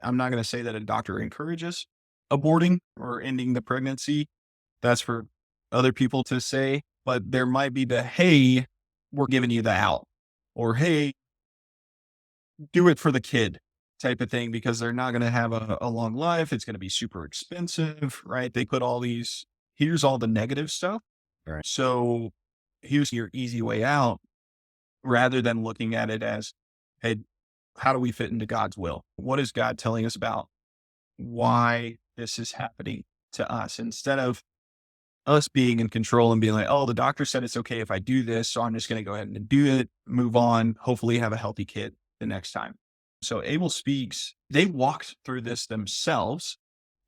I'm not going to say that a doctor encourages aborting or ending the pregnancy. That's for other people to say, but there might be hey, we're giving you the out, or hey, do it for the kid type of thing, because they're not going to have a long life. It's going to be super expensive, right? They put here's all the negative stuff. Right. So here's your easy way out, rather than looking at it as, hey, how do we fit into God's will? What is God telling us about why this is happening to us? Instead of us being in control and being like, oh, the doctor said it's okay if I do this, so I'm just going to go ahead and do it, move on, hopefully have a healthy kid the next time. So Able Speaks, they walked through this themselves,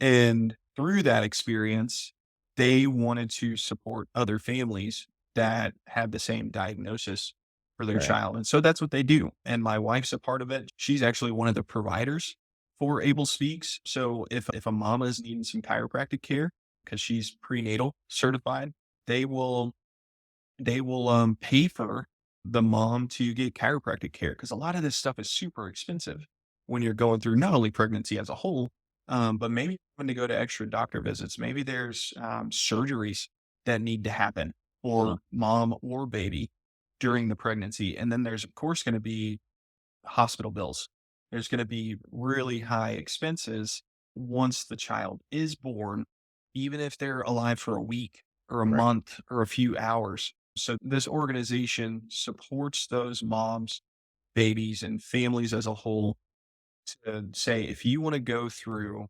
and through that experience, they wanted to support other families that had the same diagnosis for their child. And so that's what they do. And my wife's a part of it. She's actually one of the providers for Able Speaks. So if a mama is needing some chiropractic care, because she's prenatal certified, they will pay for the mom to get chiropractic care, because a lot of this stuff is super expensive when you're going through not only pregnancy as a whole, but maybe when to go to extra doctor visits. Maybe there's surgeries that need to happen for mom or baby during the pregnancy. And then there's, of course, going to be hospital bills. There's going to be really high expenses once the child is born, even if they're alive for a week or a month or a few hours. So this organization supports those moms, babies, and families as a whole to say, if you want to go through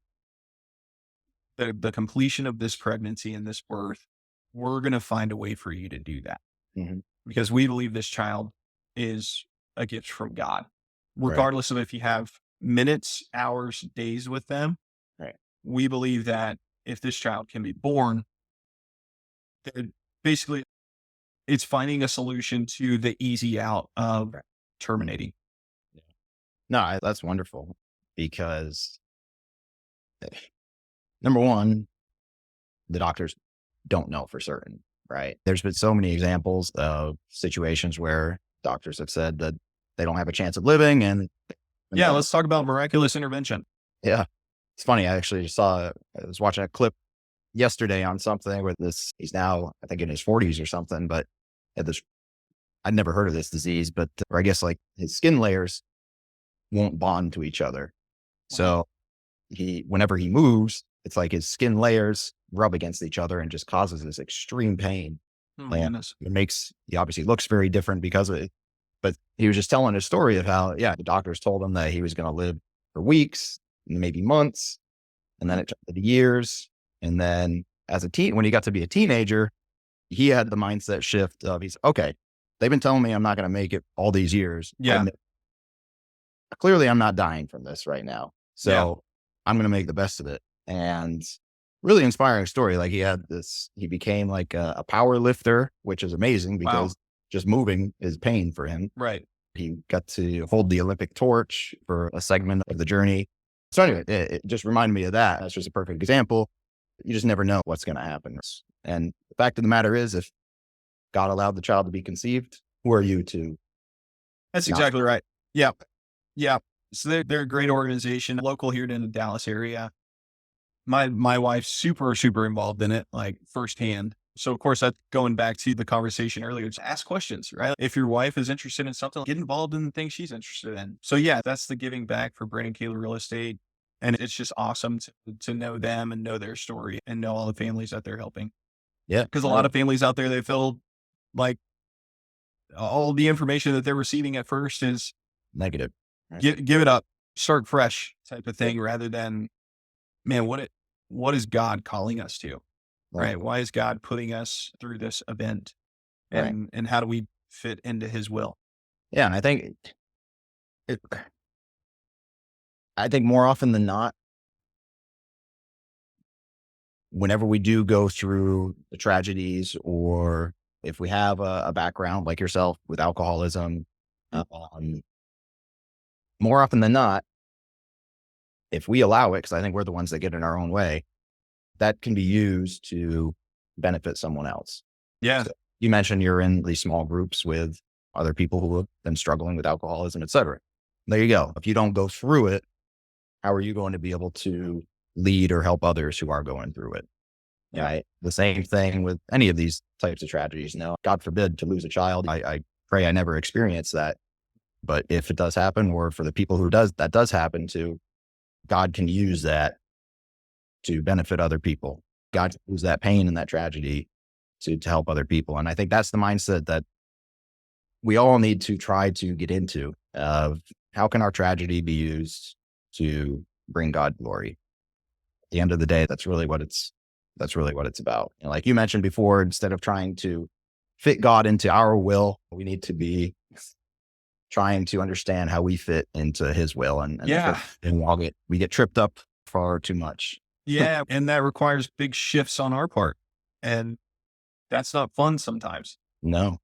the completion of this pregnancy and this birth, we're going to find a way for you to do that. Mm-hmm. Because we believe this child is a gift from God, regardless of if you have minutes, hours, days with them. Right. We believe that if this child can be born, then basically it's finding a solution to the easy out of terminating. No, that's wonderful because number one, the doctors don't know for certain, right? There's been so many examples of situations where doctors have said that they don't have a chance of living. And Yeah, let's talk about miraculous intervention. yeah, it's funny. I actually I was watching a clip yesterday on something where he's now, I think in his 40s or something, but had this, I'd never heard of this disease, but, or I guess like his skin layers won't bond to each other. So whenever he moves, it's like his skin layers rub against each other and just causes this extreme pain. Oh my goodness. He obviously looks very different because of it. But he was just telling a story of how, the doctors told him that he was going to live for weeks, maybe months, and then it took years. And then when he got to be a teenager, he had the mindset shift of okay, they've been telling me I'm not going to make it all these years. Yeah. Clearly I'm not dying from this right now. So I'm going to make the best of it. And really inspiring story. Like he became like a power lifter, which is amazing because just moving is pain for him. Right. He got to hold the Olympic torch for a segment of the journey. So anyway, it just reminded me of that. That's just a perfect example. You just never know what's going to happen. And the fact of the matter is, if God allowed the child to be conceived, who are you to? That's exactly right. Yeah. Yeah. So they're a great organization, local here in the Dallas area. My wife's super, super involved in it, like firsthand. So of course, that's going back to the conversation earlier, just ask questions, right? If your wife is interested in something, get involved in the things she's interested in. So yeah, that's the giving back for Brandon Kahla Real Estate. And it's just awesome to know them and know their story and know all the families that they're helping. Yeah. Because a lot of families out there, they feel like all the information that they're receiving at first is negative. Right? Give it up, start fresh type of thing, rather than, man, what is God calling us to? Right? Why is God putting us through this event? And how do we fit into his will? Yeah. And I think more often than not, whenever we do go through the tragedies, or if we have a background like yourself with alcoholism, more often than not, if we allow it, because I think we're the ones that get in our own way, that can be used to benefit someone else. Yeah. So you mentioned you're in these small groups with other people who have been struggling with alcoholism, et cetera. There you go. If you don't go through it, how are you going to be able to lead or help others who are going through it? Yeah. Right. The same thing with any of these types of tragedies. Now, God forbid to lose a child. I pray I never experience that. But if it does happen, or for the people that does happen to, God can use that to benefit other people. God can use that pain and that tragedy to help other people. And I think that's the mindset that we all need to try to get into, of how can our tragedy be used to bring God glory? At the end of the day, that's really what it's about. And like you mentioned before, instead of trying to fit God into our will, we need to be trying to understand how we fit into his will. And we get tripped up far too much. Yeah. And that requires big shifts on our part. And that's not fun sometimes. No.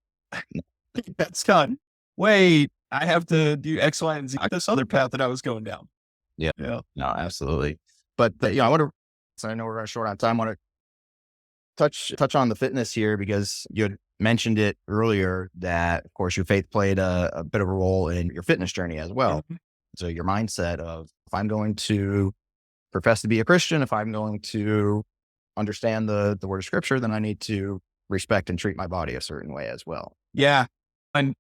That's not, wait, I have to do X, Y, and Z, this other path that I was going down. Yeah. Yeah. No, absolutely. But I want to, so I know we're running short on time. I want to touch on the fitness here, because you had mentioned it earlier that, of course, your faith played a bit of a role in your fitness journey as well. Mm-hmm. So your mindset of, if I'm going to profess to be a Christian, if I'm going to understand the word of scripture, then I need to respect and treat my body a certain way as well. Yeah. And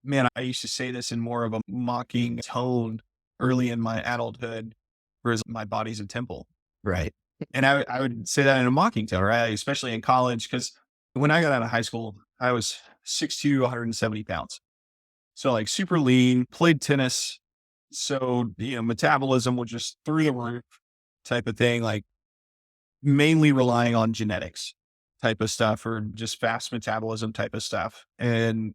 man, I used to say this in more of a mocking tone early in my adulthood, whereas my body's a temple. Right. And I would say that in a mocking tone, right? Especially in college, because when I got out of high school, I was 6'2", 170 pounds. So like super lean, played tennis. So, metabolism was just through the roof type of thing, like mainly relying on genetics type of stuff, or just fast metabolism type of stuff. And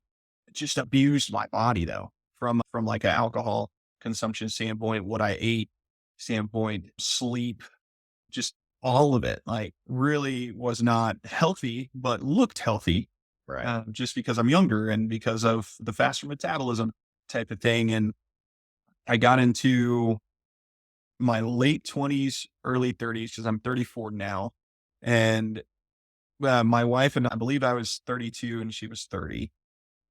just abused my body though, from like an alcohol consumption standpoint, what I ate standpoint, sleep, just all of it, like really was not healthy, but looked healthy, Right. just because I'm younger and because of the faster metabolism type of thing. And I got into my late 20s, early 30s, because I'm 34 now. And my wife and I believe I was 32 and she was 30.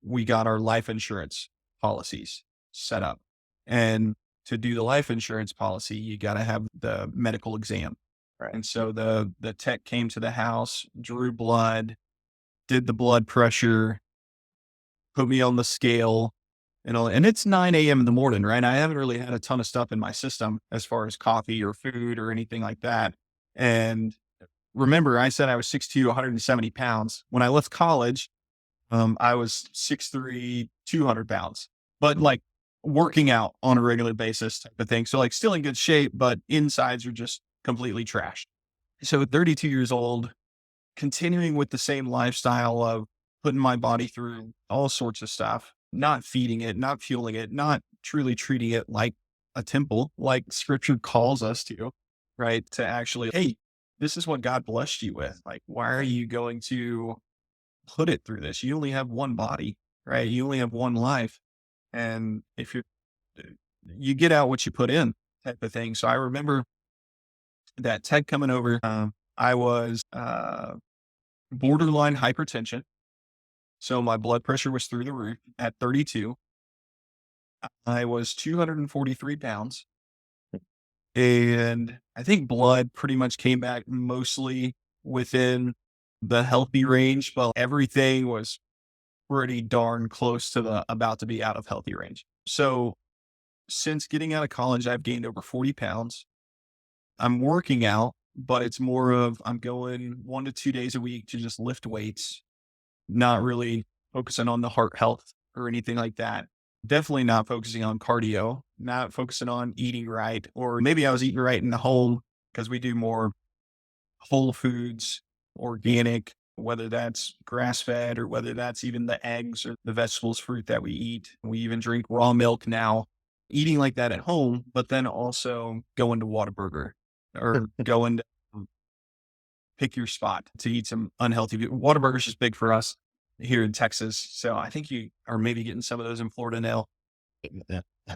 We got our life insurance policies set up. And to do the life insurance policy, you got to have the medical exam. Right. And so the tech came to the house, drew blood, did the blood pressure, put me on the scale, and it's 9 a.m. in the morning, right? I haven't really had a ton of stuff in my system as far as coffee or food or anything like that. And remember, I said I was 6'2", 170 pounds. When I left college, I was 6'3", 200 pounds, but like working out on a regular basis type of thing. So like still in good shape, but insides are just completely trashed. So at 32 years old, continuing with the same lifestyle of putting my body through all sorts of stuff, not feeding it, not fueling it, not truly treating it like a temple, like scripture calls us to, right? To actually, hey, this is what God blessed you with. Like, why are you going to put it through this? You only have one body, right? You only have one life. And if you get out what you put in type of thing. So I remember that tech coming over. I was borderline hypertension. So my blood pressure was through the roof at 32. I was 243 pounds. And I think blood pretty much came back mostly within the healthy range, but everything was pretty darn close to the about to be out of healthy range. So since getting out of college, I've gained over 40 pounds. I'm working out, but it's more of I'm going 1 to 2 days a week to just lift weights, not really focusing on the heart health or anything like that. Definitely not focusing on cardio, not focusing on eating right, or maybe I was eating right in the home because we do more whole foods, organic, whether that's grass fed or whether that's even the eggs or the vegetables, fruit that we eat. We even drink raw milk now, eating like that at home, but then also going to Whataburger or going to pick your spot to eat some unhealthy. Whataburger's just big for us here in Texas. So I think you are maybe getting some of those in Florida now.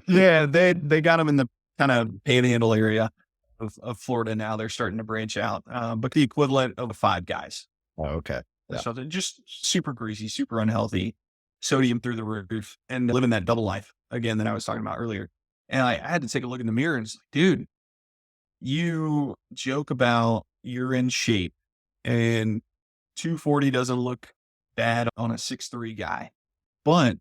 Yeah, they got them in the kind of panhandle area of Florida now. They're starting to branch out, but the equivalent of Five Guys. Oh, okay. Or Yeah. something just super greasy, super unhealthy, sodium through the roof, and living that double life again that I was talking about earlier. And I had to take a look in the mirror and it's like, dude, you joke about you're in shape and 240 doesn't look bad on a 6'3" guy. But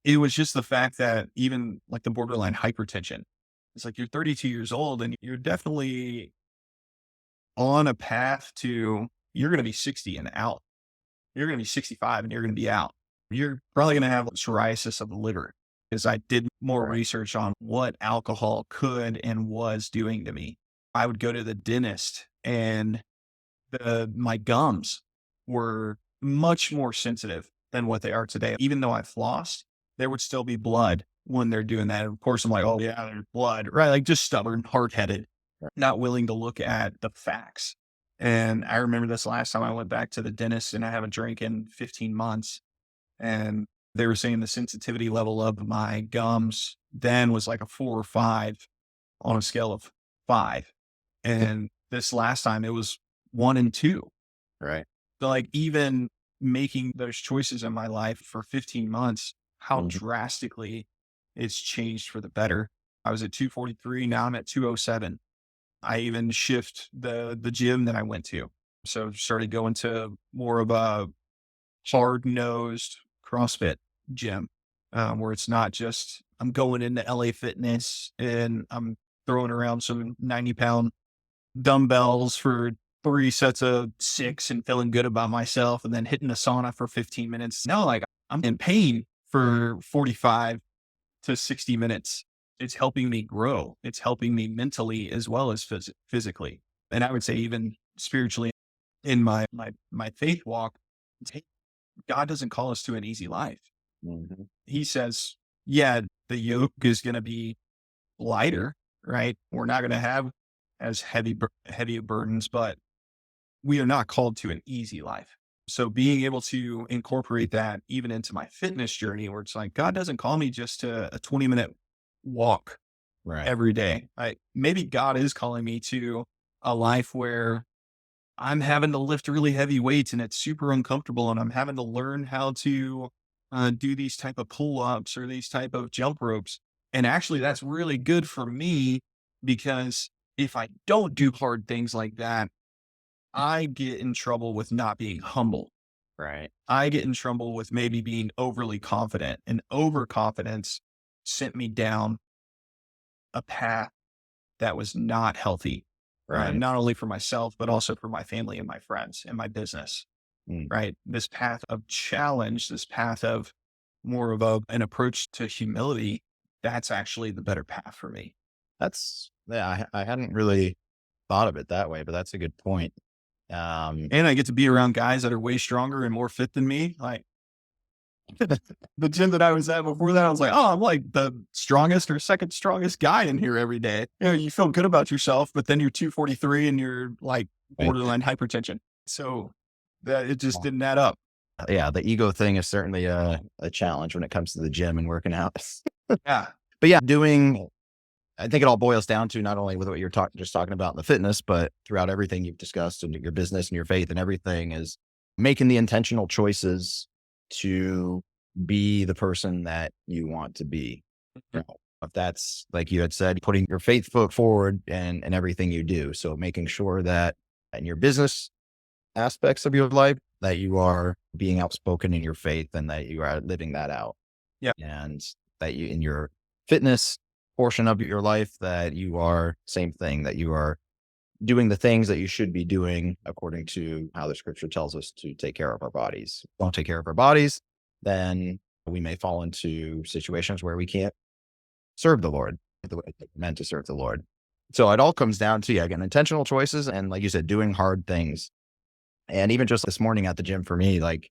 it was just the fact that even like the borderline hypertension, it's like you're 32 years old and you're definitely on a path to, you're going to be 60 and out. You're going to be 65 and you're going to be out. You're probably going to have psoriasis of the liver because I did more Right. research on what alcohol could and was doing to me. I would go to the dentist and my gums were much more sensitive than what they are today. Even though I flossed, there would still be blood when they're doing that. Of course, I'm like, oh yeah, there's blood, right? Like just stubborn, hard-headed, not willing to look at the facts. And I remember this last time I went back to the dentist and I haven't drank in 15 months. And they were saying the sensitivity level of my gums then was like a 4 or 5 on a scale of 5. And this last time it was 1 and 2. Right. So like even making those choices in my life for 15 months, how Mhm. drastically it's changed for the better. I was at 243. Now I'm at 207. I even shift the gym that I went to. So started going to more of a hard nosed CrossFit gym, where it's not just, I'm going into LA Fitness and I'm throwing around some 90-pound dumbbells for 3 sets of 6 and feeling good about myself and then hitting a sauna for 15 minutes. No, like I'm in pain for 45 to 60 minutes. It's helping me grow. It's helping me mentally as well as physically. And I would say even spiritually in my faith walk, God doesn't call us to an easy life. Mhm. He says, yeah, the yoke is going to be lighter, right? We're not going to have has heavy burdens, but we are not called to an easy life. So being able to incorporate that even into my fitness journey, where it's like, God doesn't call me just to a 20-minute walk Right. every day. Maybe God is calling me to a life where I'm having to lift really heavy weights and it's super uncomfortable. And I'm having to learn how to do these type of pull-ups or these type of jump ropes. And actually that's really good for me, because if I don't do hard things like that, I get in trouble with not being humble. Right. I get in trouble with maybe being overly confident, and overconfidence sent me down a path that was not healthy, Right. not only for myself, but also for my family and my friends and my business, Mm. right? This path of challenge, this path of more of an approach to humility, that's actually the better path for me. I hadn't really thought of it that way, but that's a good point. And I get to be around guys that are way stronger and more fit than me. Like the gym that I was at before that, I was like, oh, I'm like the strongest or second strongest guy in here every day. You feel good about yourself, but then you're 243 and you're like borderline hypertension. So that it just didn't add up. Yeah, the ego thing is certainly a challenge when it comes to the gym and working out. Yeah. But yeah, I think it all boils down to not only with what you're just talking about in the fitness, but throughout everything you've discussed and your business and your faith and everything, is making the intentional choices to be the person that you want to be. If that's, like you had said, putting your faith foot forward and everything you do. So making sure that in your business aspects of your life, that you are being outspoken in your faith and that you are living that out. Yeah. And that you, in your fitness portion of your life, that you are same thing, that you are doing the things that you should be doing according to how the scripture tells us to take care of our bodies. If we don't take care of our bodies, then we may fall into situations where we can't serve the Lord the way it's meant to serve the Lord. So it all comes down to, again, intentional choices. And like you said, doing hard things. And even just this morning at the gym for me, like,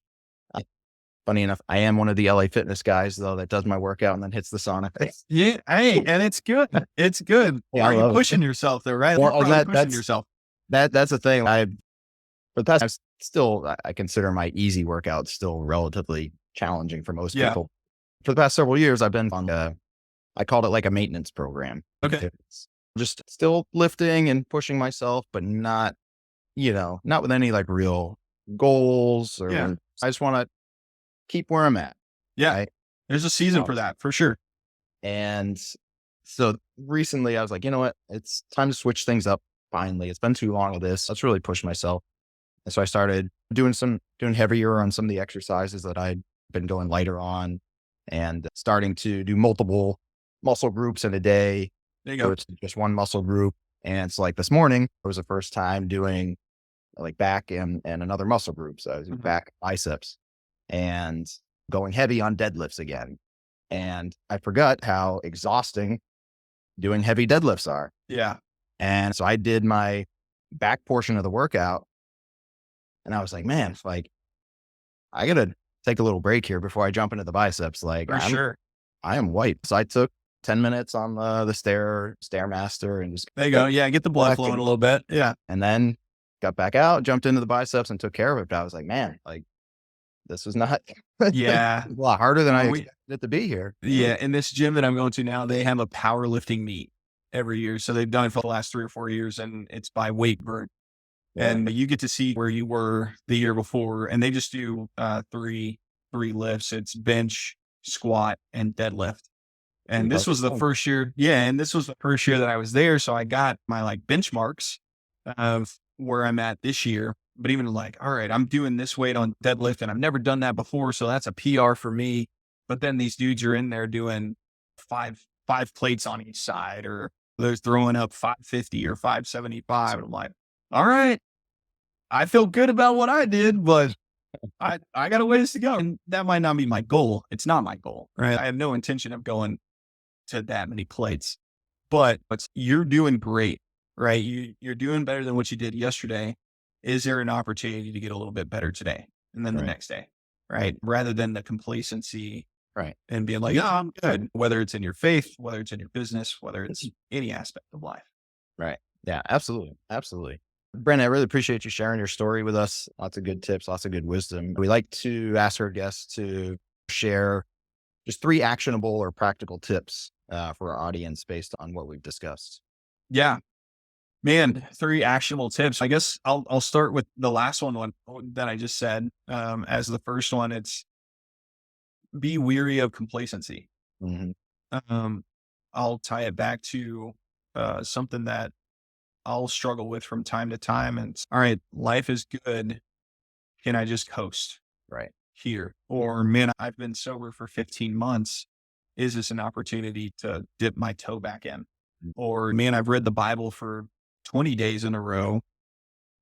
funny enough, I am one of the LA Fitness guys, though, that does my work,out and then hits the sauna. Yeah. Hey, and it's good. It's good. Yeah, Are I you love it. pushing yourself though, right? Well, You're probably pushing that's yourself. that's the thing. For the past, I consider my easy workouts still relatively challenging for most Yeah. people. For the past several years, I've been on I called it like a maintenance program. Okay. It's just still lifting and pushing myself, but not with any like real goals or Yeah. I just want to keep where I'm at. Yeah. Right? There's a season for that, for sure. And so recently I was like, you know what? It's time to switch things up. Finally, it's been too long of this. Let's really push myself. And so I started doing heavier on some of the exercises that I'd been going lighter on, and starting to do multiple muscle groups in a day. There you So go. it's just one muscle group. And it's like this morning, it was the first time doing like back and another muscle group. So I was doing back, biceps, and going heavy on deadlifts again. And I forgot how exhausting doing heavy deadlifts are. Yeah. And so I did my back portion of the workout, and I was like, man, like, I got to take a little break here before I jump into the biceps. Like, For sure. I am wiped. So I took 10 minutes on the Stairmaster and just, There you go. Yeah. Get the blood flowing a little bit. Yeah. and then got back out, jumped into the biceps and took care of it. But I was like, man, like, this was not Yeah. a lot harder than I We- expected it to be here. Yeah. In this gym that I'm going to now, they have a powerlifting meet every year. So they've done it for the last 3 or 4 years, and it's by weight burn. Yeah. And you get to see where you were the year before. And they just do three lifts. It's bench, squat, and deadlift. And this was the first year. Yeah. And this was the first year that I was there. So I got my like benchmarks of where I'm at this year. But even like, all right, I'm doing this weight on deadlift, and I've never done that before. So that's a PR for me. But then these dudes are in there doing five plates on each side, or they're throwing up 550 or 575. And I'm like, all right, I feel good about what I did, but I got a ways to go. And that might not be my goal. It's not my goal, right? I have no intention of going to that many plates, but you're doing great, right? You're doing better than what you did yesterday. Is there an opportunity to get a little bit better today and then the next day, right? Rather than the complacency, Right. and being like, oh, I'm good, whether it's in your faith, whether it's in your business, whether it's any aspect of life. Right. Yeah, absolutely. Absolutely. Brandon, I really appreciate you sharing your story with us. Lots of good tips, lots of good wisdom. We like to ask our guests to share just 3 actionable or practical tips for our audience based on what we've discussed. Yeah, man, 3 actionable tips. I guess I'll start with the last one that I just said. As the first one, it's be weary of complacency. Hmm. Um, I'll tie it back to something that I'll struggle with from time to time. And it's, all right, life is good. Can I just coast Right. here? Or, man, I've been sober for 15 months. Is this an opportunity to dip my toe back in? Or, man, I've read the Bible for 20 days in a row.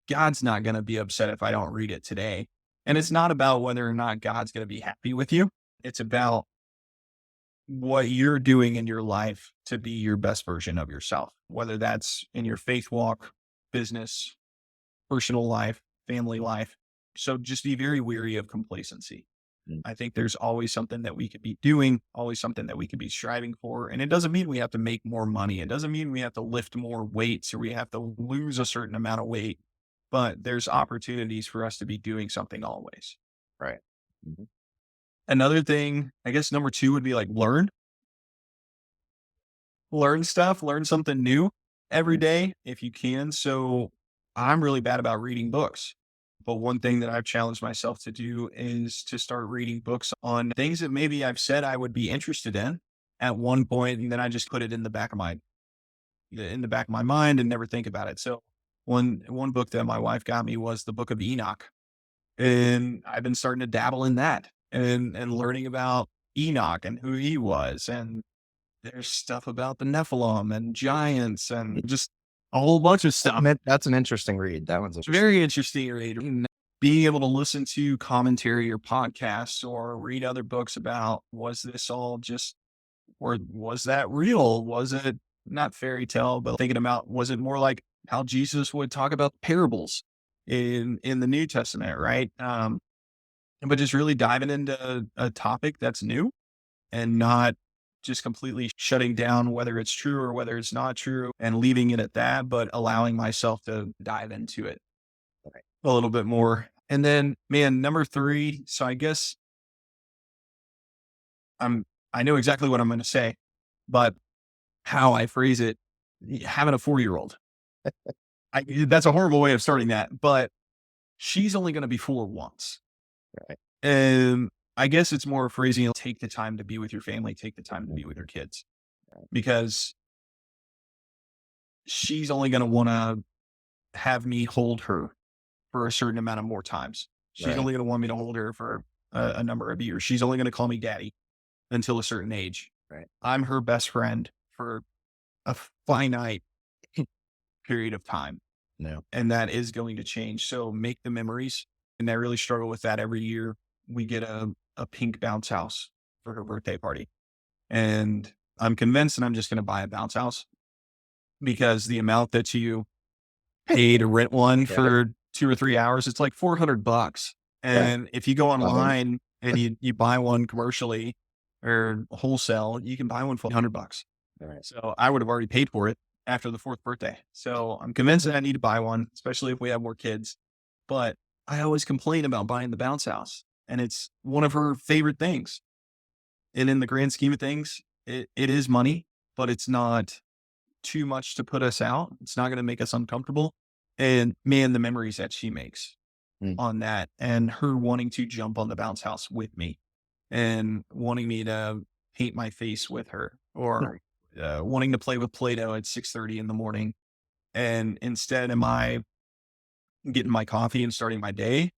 God's not going to be upset if I don't read it today. And it's not about whether or not God's going to be happy with you. It's about what you're doing in your life to be your best version of yourself, whether that's in your faith walk, business, personal life, family life. So just be very weary of complacency. Mm. I think there's always something that we could be doing, always something that we could be striving for. And it doesn't mean we have to make more money. It doesn't mean we have to lift more weights or we have to lose a certain amount of weight, but there's opportunities for us to be doing something always. Right. Mhm. Another thing, I guess number 2 would be like learn stuff, learn something new every day if you can. So I'm really bad about reading books. But one thing that I've challenged myself to do is to start reading books on things that maybe I've said I would be interested in at one point, and then I just put it in the back of my mind and never think about it. So one book that my wife got me was the Book of Enoch, and I've been starting to dabble in that and learning about Enoch and who he was, and there's stuff about the Nephilim and giants and just a whole bunch of stuff. That's an interesting read. That one's It's interesting. very interesting read. And being able to listen to commentary or podcasts or read other books about was this all just, or was that real? Was it not fairy tale, but thinking about, was it more like how Jesus would talk about parables in the New Testament, right? But just really diving into a topic that's new and not just completely shutting down whether it's true or whether it's not true and leaving it at that, but allowing myself to dive into it a little bit more. And then, man, number 3. So I guess I know exactly what I'm going to say, but how I phrase it, having a 4-year-old, that's a horrible way of starting that, but she's only going to be 4 once. Right. And I guess it's more phrasing, take the time to be with your family, take the time to be with your kids, because she's only going to want to have me hold her for a certain amount of more times. She's Right. only going to want me to hold her for a number of years. She's only going to call me daddy until a certain age. Right. I'm her best friend for a finite period of time. No. And that is going to change. So make the memories. And I really struggle with that every year. We get a pink bounce house for her birthday party. And I'm convinced that I'm just going to buy a bounce house because the amount that you pay to rent one for 2 or 3 hours, it's like $400. And if you go online and you buy one commercially or wholesale, you can buy one for $100. Right. So I would have already paid for it after the 4th birthday. So I'm convinced that I need to buy one, especially if we have more kids. But I always complain about buying the bounce house, and it's one of her favorite things. And in the grand scheme of things, it is money, but it's not too much to put us out. It's not going to make us uncomfortable. And man, the memories that she makes on that, and her wanting to jump on the bounce house with me and wanting me to paint my face with her, or wanting to play with Play-Doh at 6:30 in the morning. And instead, am I getting my coffee and starting my day,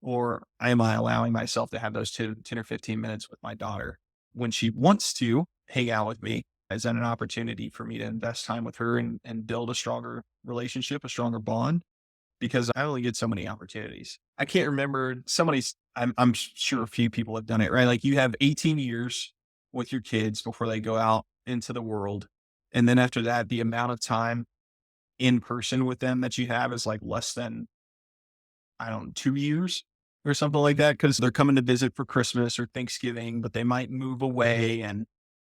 or am I allowing myself to have those 10 or 15 minutes with my daughter when she wants to hang out with me? Is that an opportunity for me to invest time with her and build a stronger relationship, a stronger bond? Because I only get so many opportunities. I can't remember I'm sure a few people have done it, right? Like you have 18 years with your kids before they go out into the world. And then after that, the amount of time in person with them that you have is like less than, I don't know, 2 years or something like that. Cause they're coming to visit for Christmas or Thanksgiving, but they might move away. And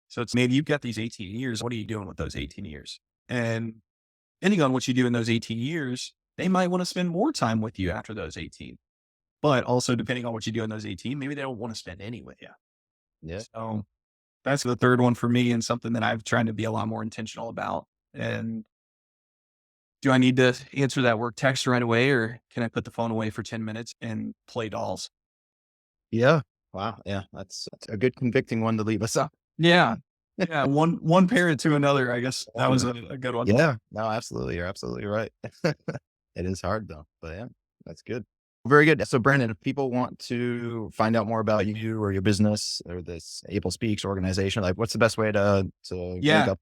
so it's maybe you've got these 18 years. What are you doing with those 18 years? And depending on what you do in those 18 years, they might want to spend more time with you after those 18. But also, depending on what you do in those 18, maybe they don't want to spend any with you. Yeah. So that's the third one for me, and something that I've tried to be a lot more intentional about. And do I need to answer that work text right away, or can I put the phone away for 10 minutes and play dolls? Yeah. Wow. Yeah. That's a good convicting one to leave us up. Yeah. Yeah. One parent to another. I guess that was a good one. Yeah. No, absolutely. You're absolutely right. It is hard though, but yeah, that's good. Very good. So Brandon, if people want to find out more about you or your business or this Able Speaks organization, like what's the best way to link Yeah. up?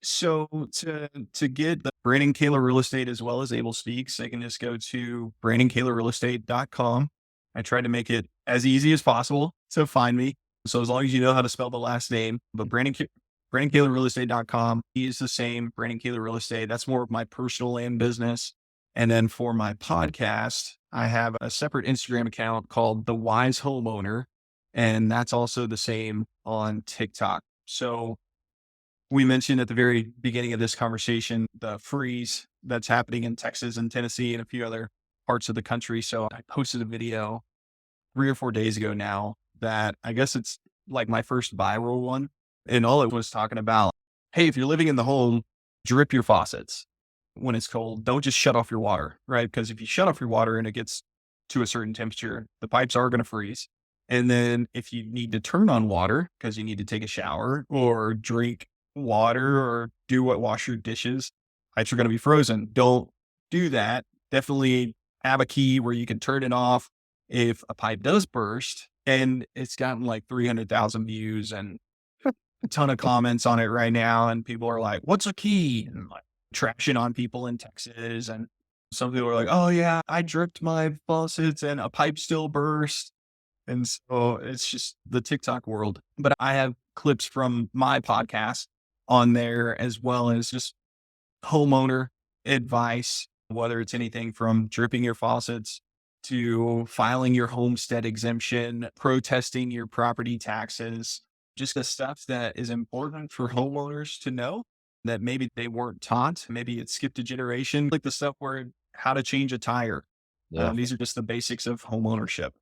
So to get the Brandon Kahla Real Estate as well as Able Speaks, they can just go to brandonkahlarealestate.com. I tried to make it as easy as possible to find me. So as long as you know how to spell the last name, but brandonkahlarealestate.com is the same, Brandon Kahla Real Estate. That's more of my personal land business. And then for my podcast, I have a separate Instagram account called The Wise Homeowner. And that's also the same on TikTok. So we mentioned at the very beginning of this conversation, the freeze that's happening in Texas and Tennessee and a few other parts of the country. So I posted a video 3 or 4 days ago now that I guess it's like my first viral one. And all it was talking about, hey, if you're living in the home, drip your faucets when it's cold. Don't just shut off your water, right? Because if you shut off your water and it gets to a certain temperature, the pipes are going to freeze. And then if you need to turn on water because you need to take a shower or drink water or wash your dishes, pipes are going to be frozen. Don't do that. Definitely have a key where you can turn it off if a pipe does burst. And it's gotten like 300,000 views and a ton of comments on it right now. And people are like, what's a key? And like trashing on people in Texas. And some people are like, oh yeah, I dripped my faucets and a pipe still burst. And so it's just the TikTok world. But I have clips from my podcast on there, as well as just homeowner advice, whether it's anything from dripping your faucets to filing your homestead exemption, protesting your property taxes, just the stuff that is important for homeowners to know that maybe they weren't taught. Maybe it skipped a generation, like the stuff where how to change a tire. Yeah. These are just the basics of home ownership.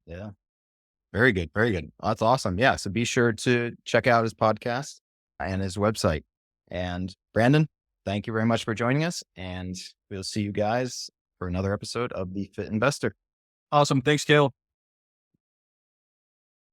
Yeah. Very good. Very good. That's awesome. Yeah. So be sure to check out his podcast and his website. And Brandon, thank you very much for joining us. And we'll see you guys for another episode of The Fit Investor. Awesome. Thanks, Cale.